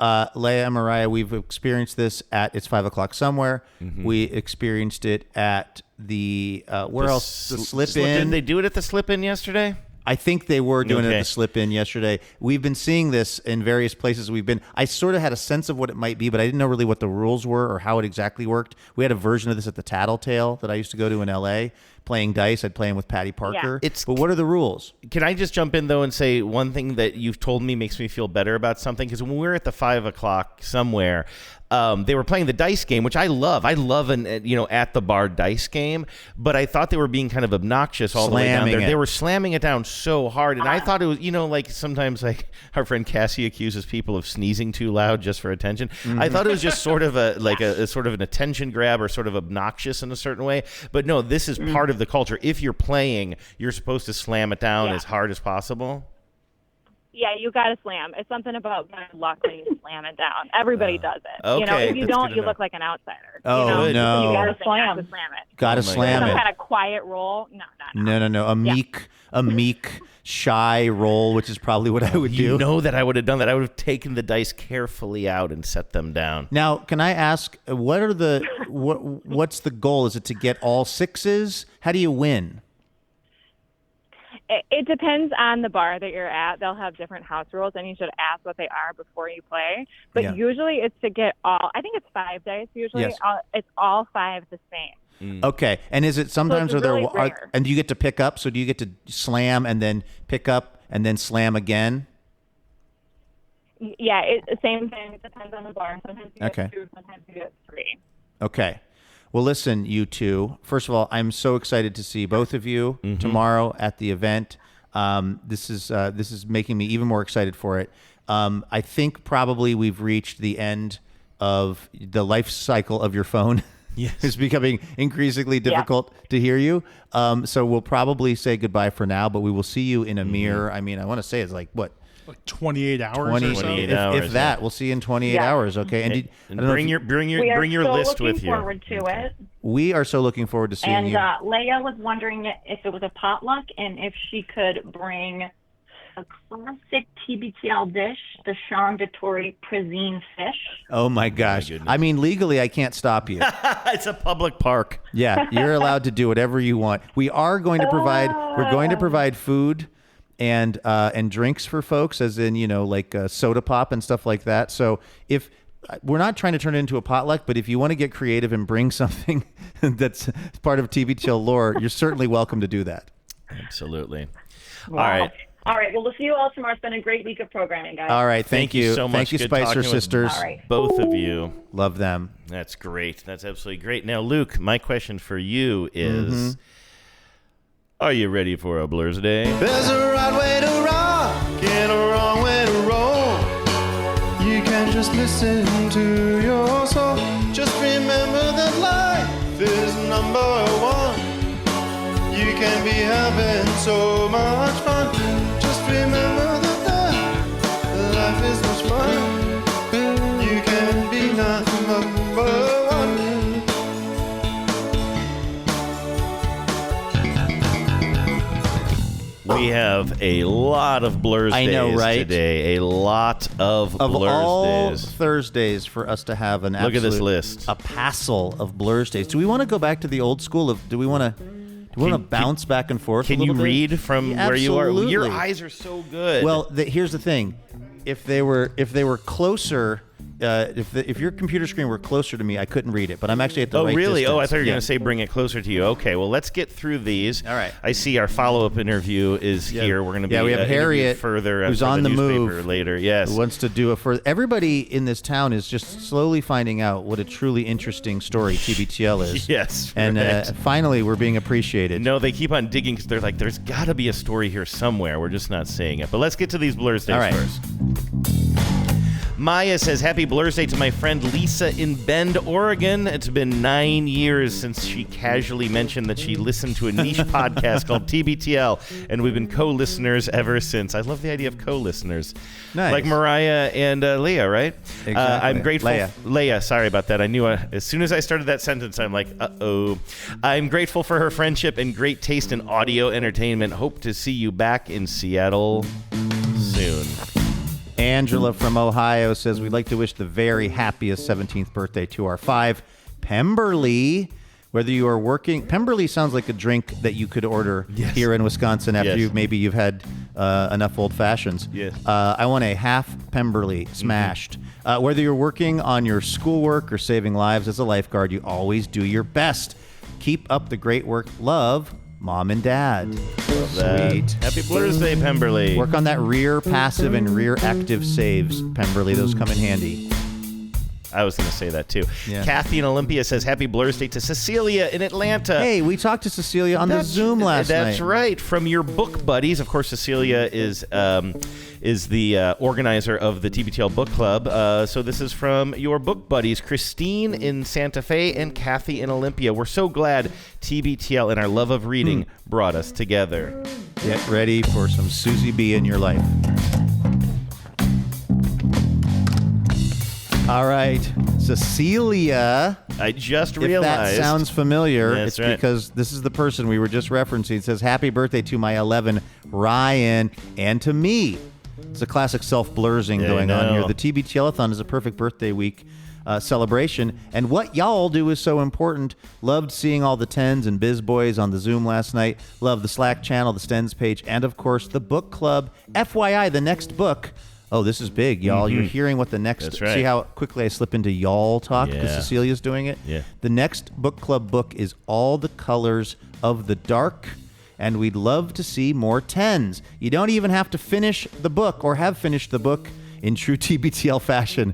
Leia and Mariah. We've experienced this at It's 5 O'Clock Somewhere. Mm-hmm. We experienced it at the where else? The Slip In. Did they do it at the Slip In yesterday? I think they were doing it at Okay. the Slip In yesterday. We've been seeing this in various places we've been. I sort of had a sense of what it might be, but I didn't know really what the rules were or how it exactly worked. We had a version of this at the Tattletale that I used to go to in L.A. Playing dice. I'd play with Patty Parker. It's- But what are the rules? Can I just jump in though and say one thing that you've told me makes me feel better about something? Because when we were at the 5 o'clock somewhere, they were playing the dice game, which I love. I love an at the bar dice game, but I thought they were being kind of obnoxious all the way down Slamming there. it. They were slamming it down so hard, and I thought it was like sometimes like our friend Cassie accuses people of sneezing too loud just for attention. I thought it was just sort of a sort of an attention grab or sort of obnoxious in a certain way. But no, this is part of the culture. If you're playing, you're supposed to slam it down as hard as possible. Yeah, you got to slam. It's something about bad luck when you slam it down. Everybody does it. okay, If you that's don't, good to you know. look like an outsider. Oh, you know? no. You got to Slam. slam it. Gotta Oh my slam Some it. kind of quiet roll. No. No. A meek, shy roll, which is probably what I would do. You know that I would have done that. I would have taken the dice carefully out and set them down. Now, can I ask, what's the goal? Is it to get all sixes? How do you win? It depends on the bar that you're at. They'll have different house rules, and you should ask what they are before you play. But Yeah. usually it's to get all, I think it's 5 dice. Usually Yes. it's all 5 the same. Okay. And is it sometimes it's really are rare. and do you get to pick up? So do you get to slam and then pick up and then slam again? Yeah, same thing. It depends on the bar. Sometimes you Okay. get 2, sometimes you get 3. Okay. Well, listen, you two. First of all, I'm so excited to see both of you tomorrow at the event. This is making me even more excited for it. I think probably we've reached the end of the life cycle of your phone. Yes. It's becoming increasingly difficult to hear you. So we'll probably say goodbye for now, but we will see you in a mirror. I mean, I want to say it's like what? Like 28 hours or so? 28 if hours, that. We'll see you in 28 hours, okay? And, And bring your list with you. We are so looking forward to it. We are so looking forward to seeing And you. Leia was wondering if it was a potluck and if she could bring a classic TBTL dish, the Sean Vittori Praline fish. Oh my gosh. I mean, legally, I can't stop you. It's a public park. Yeah, you're allowed to do whatever you want. We are going to provide. We're going to provide food and drinks for folks, as in like soda pop and stuff like that. So if we're not trying to turn it into a potluck, but if you want to get creative and bring something that's part of TBTL lore, you're certainly welcome to do that. Absolutely. Wow. All right. All right. Well, we'll see you all tomorrow. It's been a great week of programming, guys. All right. Thank you so much. Thank you, Good Spicer talking with sisters. All right. Both of you. Love them. That's great. That's absolutely great. Now, Luke, my question for you is, are you ready for a Blur's Day? There's a right way to rock and a wrong way to roll. You can just listen to your soul. Just remember that life is number one. You can be having so much fun. Just remember that life is much fun. You can be number one. We have a lot of Blur's I Days know, right? today. A lot of Blur's all Days. Thursdays for us to have an Look at this absolute- list. a passel of Blur's Days. Do we want to go back to the old school of? Do we want to bounce back and forth? Can a you little bit? read from Yeah, where you are? absolutely. Your eyes are so good. Well, here's the thing: if they were closer, if your computer screen were closer to me, I couldn't read it. But I'm actually at the oh, right really? distance. Oh, I thought you were Yeah. going to say bring it closer to you. Okay, well, let's get through these. All right. I see our follow-up interview is here. We're going to be we have Harriet further who's for on the newspaper move later. Yes. who wants to do a further. Everybody in this town is just slowly finding out what a truly interesting story TBTL is. Yes, and right. finally we're being appreciated. No, they keep on digging because they're like, there's got to be a story here somewhere. We're just not seeing it. But let's get to these Blur's Days All right. first. Maya says, happy Blur's Day to my friend Lisa in Bend, Oregon. It's been 9 years since she casually mentioned that she listened to a niche podcast called TBTL, and we've been co-listeners ever since. I love the idea of co-listeners. Nice. Like Mariah and Leah, right? Exactly. I'm grateful. Leia. Sorry about that. I knew as soon as I started that sentence, I'm like, uh-oh. I'm grateful for her friendship and great taste in audio entertainment. Hope to see you back in Seattle soon. Angela from Ohio says, we'd like to wish the very happiest 17th birthday to our 5, Pemberley. Whether you are working, Pemberley sounds like a drink that you could order here in Wisconsin after you've had enough old fashions. Yes. I want a half Pemberley smashed. Whether you're working on your schoolwork or saving lives as a lifeguard, you always do your best. Keep up the great work. Love, Mom and Dad. Love that. Sweet. Happy Blur's Day, Pemberley. Work on that rear passive and rear active saves, Pemberley. Those come in handy. I was going to say that too. Yeah. Kathy in Olympia says, happy Blur's Day to Cecilia in Atlanta. Hey, we talked to Cecilia on the Zoom last night. That's right. From your book buddies. Of course, Cecilia is the organizer of the TBTL Book Club. So this is from your book buddies, Christine in Santa Fe and Kathy in Olympia. We're so glad TBTL and our love of reading brought us together. Get ready for some Susie B in your life. All right, Cecilia. I just realized. If that sounds familiar, That's it's right. because this is the person we were just referencing. It says, happy birthday to my 11, Ryan, and to me. It's a classic self-blursing going on here. The TBTL-a-thon is a perfect birthday week celebration, and what y'all do is so important. Loved seeing all the Tens and Biz Boys on the Zoom last night. Loved the Slack channel, the Stens page, and, of course, the book club. FYI, the next book Oh, this is big, y'all. You're hearing what the next... That's right. See how quickly I slip into y'all talk because Yeah. Cecilia's doing it? Yeah. The next book club book is All the Colors of the Dark, and we'd love to see more 10s. You don't even have to finish the book or have finished the book in true TBTL fashion.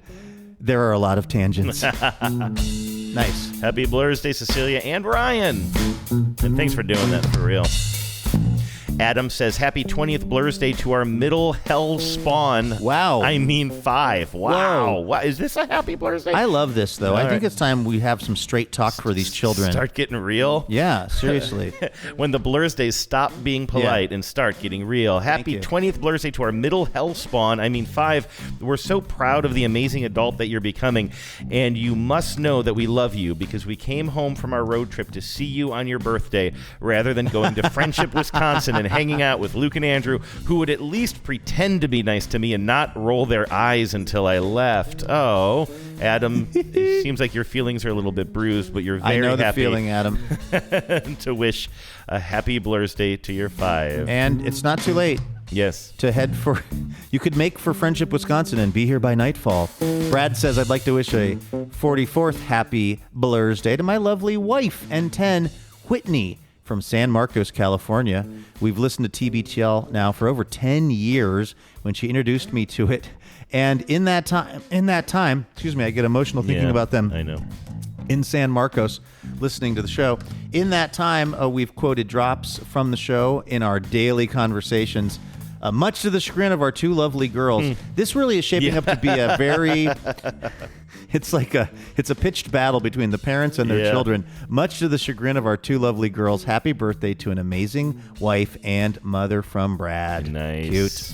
There are a lot of tangents. Nice. Happy Blur's Day, Cecilia and Ryan. And thanks for doing that for real. Adam says, happy 20th Blur's Day to our middle hell spawn. Wow. I mean 5. Wow. Wow. Is this a happy Blur's Day? I love this, though. All I right. think it's time we have some straight talk for these children. Start getting real? Yeah, seriously. When the Blur's Days stop being polite and start getting real. Happy you. 20th Blur's Day to our middle hell spawn. I mean 5. We're so proud of the amazing adult that you're becoming. And you must know that we love you because we came home from our road trip to see you on your birthday rather than going to Friendship, Wisconsin and hanging out with Luke and Andrew, who would at least pretend to be nice to me and not roll their eyes until I left. Oh, Adam, it seems like your feelings are a little bit bruised, but you're very I know the happy feeling, Adam. to wish a happy Blur's Day to your 5. And it's not too late. Yes. To head for... You could make for Friendship, Wisconsin and be here by nightfall. Brad says, I'd like to wish a 44th happy Blur's Day to my lovely wife and 10, Whitney, from San Marcos, California. We've listened to TBTL now for over 10 years when she introduced me to it. And in that time, excuse me, I get emotional thinking about them. I know. In San Marcos, listening to the show. In that time, we've quoted drops from the show in our daily conversations, much to the chagrin of our two lovely girls. This really is shaping up to be a very... It's a pitched battle between the parents and their children, much to the chagrin of our two lovely girls. Happy birthday to an amazing wife and mother from Brad. Nice. Cute.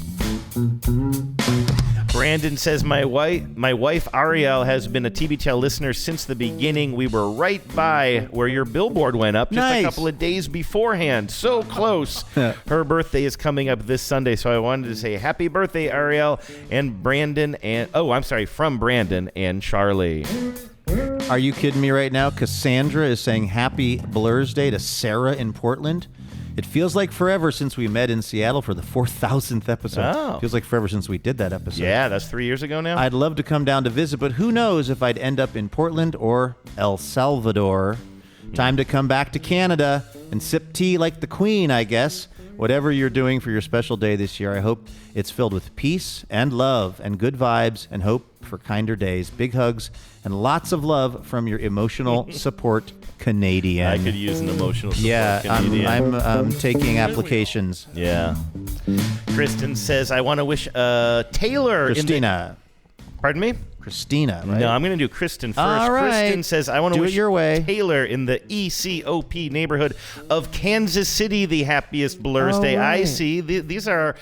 Brandon says, my wife Ariel has been a TBTL listener since the beginning. We were right by where your billboard went up just a couple of days beforehand. So close. Her birthday is coming up this Sunday, so I wanted to say happy birthday, Ariel, and Brandon, and from Brandon and Charlie. Are you kidding me right now? Cassandra is saying happy Blur's Day to Sarah in Portland. It feels like forever since we met in Seattle for the 4,000th episode. Oh. Feels like forever since we did that episode. Yeah, that's 3 years ago now. I'd love to come down to visit, but who knows if I'd end up in Portland or El Salvador. Time to come back to Canada and sip tea like the Queen, I guess. Whatever you're doing for your special day this year, I hope it's filled with peace and love and good vibes and hope for kinder days. Big hugs and lots of love from your emotional support Canadian. I could use an emotional support Canadian. I'm taking applications. Yeah. Kristen says, I want to wish Taylor... Christina. Pardon me? Christina, right? No, I'm going to do Kristen first. All right. Kristen says, I want to Do it wish your way. Taylor in the ECOP neighborhood of Kansas City the happiest Blur's Day. right. I see. These are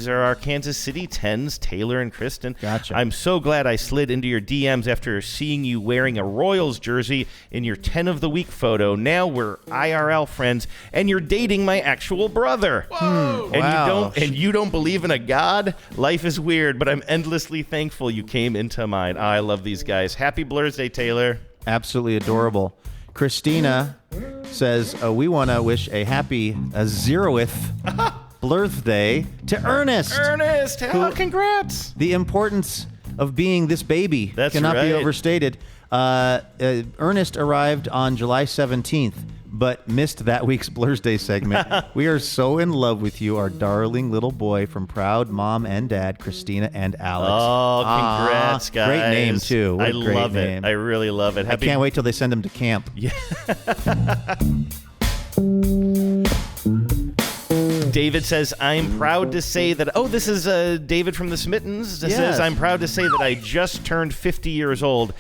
our Kansas City 10s, Taylor and Kristen. Gotcha. I'm so glad I slid into your DMs after seeing you wearing a Royals jersey in your 10 of the week photo. Now we're IRL friends, and you're dating my actual brother. Whoa. And Wow. you don't believe in a God? Life is weird, but I'm endlessly thankful you came into mine. I love these guys. Happy Blur's Day, Taylor. Absolutely adorable. Christina says, we want to wish a happy 0th birthday to Ernest. Ernest, congrats. The importance of being this baby cannot be right. overstated. Ernest arrived on July 17th, but missed that week's Blur's Day segment. We are so in love with you, our darling little boy from proud mom and dad, Christina and Alex. Oh, congrats, guys. Great name, too. What I a great love name. it. I really love it. I can't wait till they send him to camp. Yeah. David says, I'm proud to say that... Oh, this is David from the Smittens. This says, I'm proud to say that I just turned 50 years old.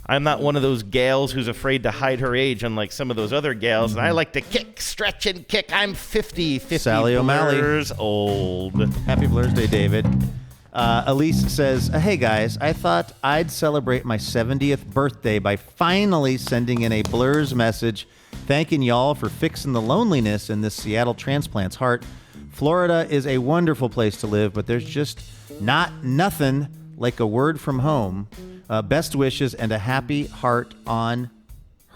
I'm not one of those gals who's afraid to hide her age, unlike some of those other gals. And I like to kick, stretch, and kick. I'm 50 Sally O'Malley. Blurs old. Happy Blur's Day, David. Elise says, hey guys, I thought I'd celebrate my 70th birthday by finally sending in a Blurs message thanking y'all for fixing the loneliness in this Seattle transplant's heart. Florida is a wonderful place to live, but there's just nothing like a word from home. Best wishes and a happy heart on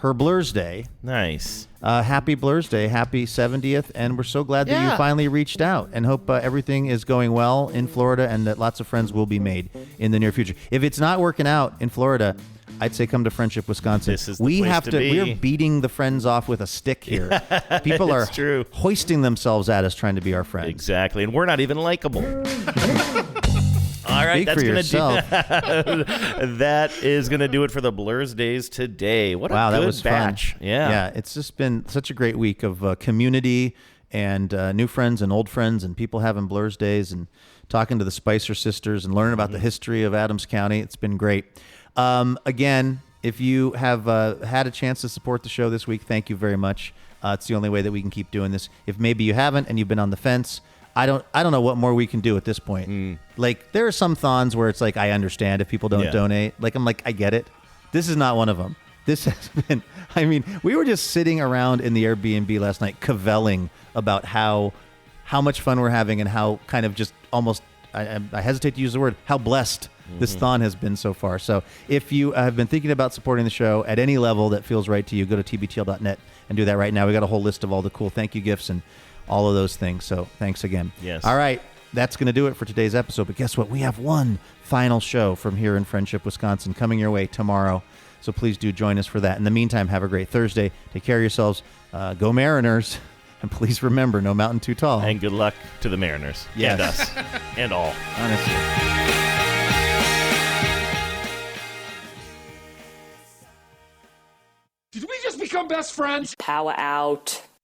her Blur's Day. Nice. Happy Blur's Day. Happy 70th. And we're so glad that you finally reached out, and hope everything is going well in Florida and that lots of friends will be made in the near future. If it's not working out in Florida, I'd say come to Friendship, Wisconsin. This is the place to be. We're beating the friends off with a stick here. People are hoisting themselves at us trying to be our friends. Exactly. And we're not even likable. All right, Speak for yourself. That is going to do it for the Blur's Days today. What a good that was batch. Fun. Yeah. Yeah, it's just been such a great week of community and new friends and old friends and people having Blur's Days and talking to the Spicer sisters and learning about the history of Adams County. It's been great. Again, if you have had a chance to support the show this week, thank you very much. It's the only way that we can keep doing this. If maybe you haven't and you've been on the fence, I don't know what more we can do at this point. Like, there are some thons where it's like, I understand if people don't donate. Like, I'm like, I get it. This is not one of them. This has been, I mean, we were just sitting around in the Airbnb last night cavelling about how much fun we're having and how kind of just almost, I hesitate to use the word, how blessed this thon has been so far. So if you have been thinking about supporting the show at any level that feels right to you, go to tbtl.net and do that right now. We got a whole list of all the cool thank you gifts and all of those things. So thanks again. Yes. All right. That's going to do it for today's episode. But guess what? We have one final show from here in Friendship, Wisconsin coming your way tomorrow. So please do join us for that. In the meantime, have a great Thursday. Take care of yourselves. Go Mariners. And please remember, no mountain too tall. And good luck to the Mariners. Yes. And us. And all. Honestly. Did we just become best friends? Power out.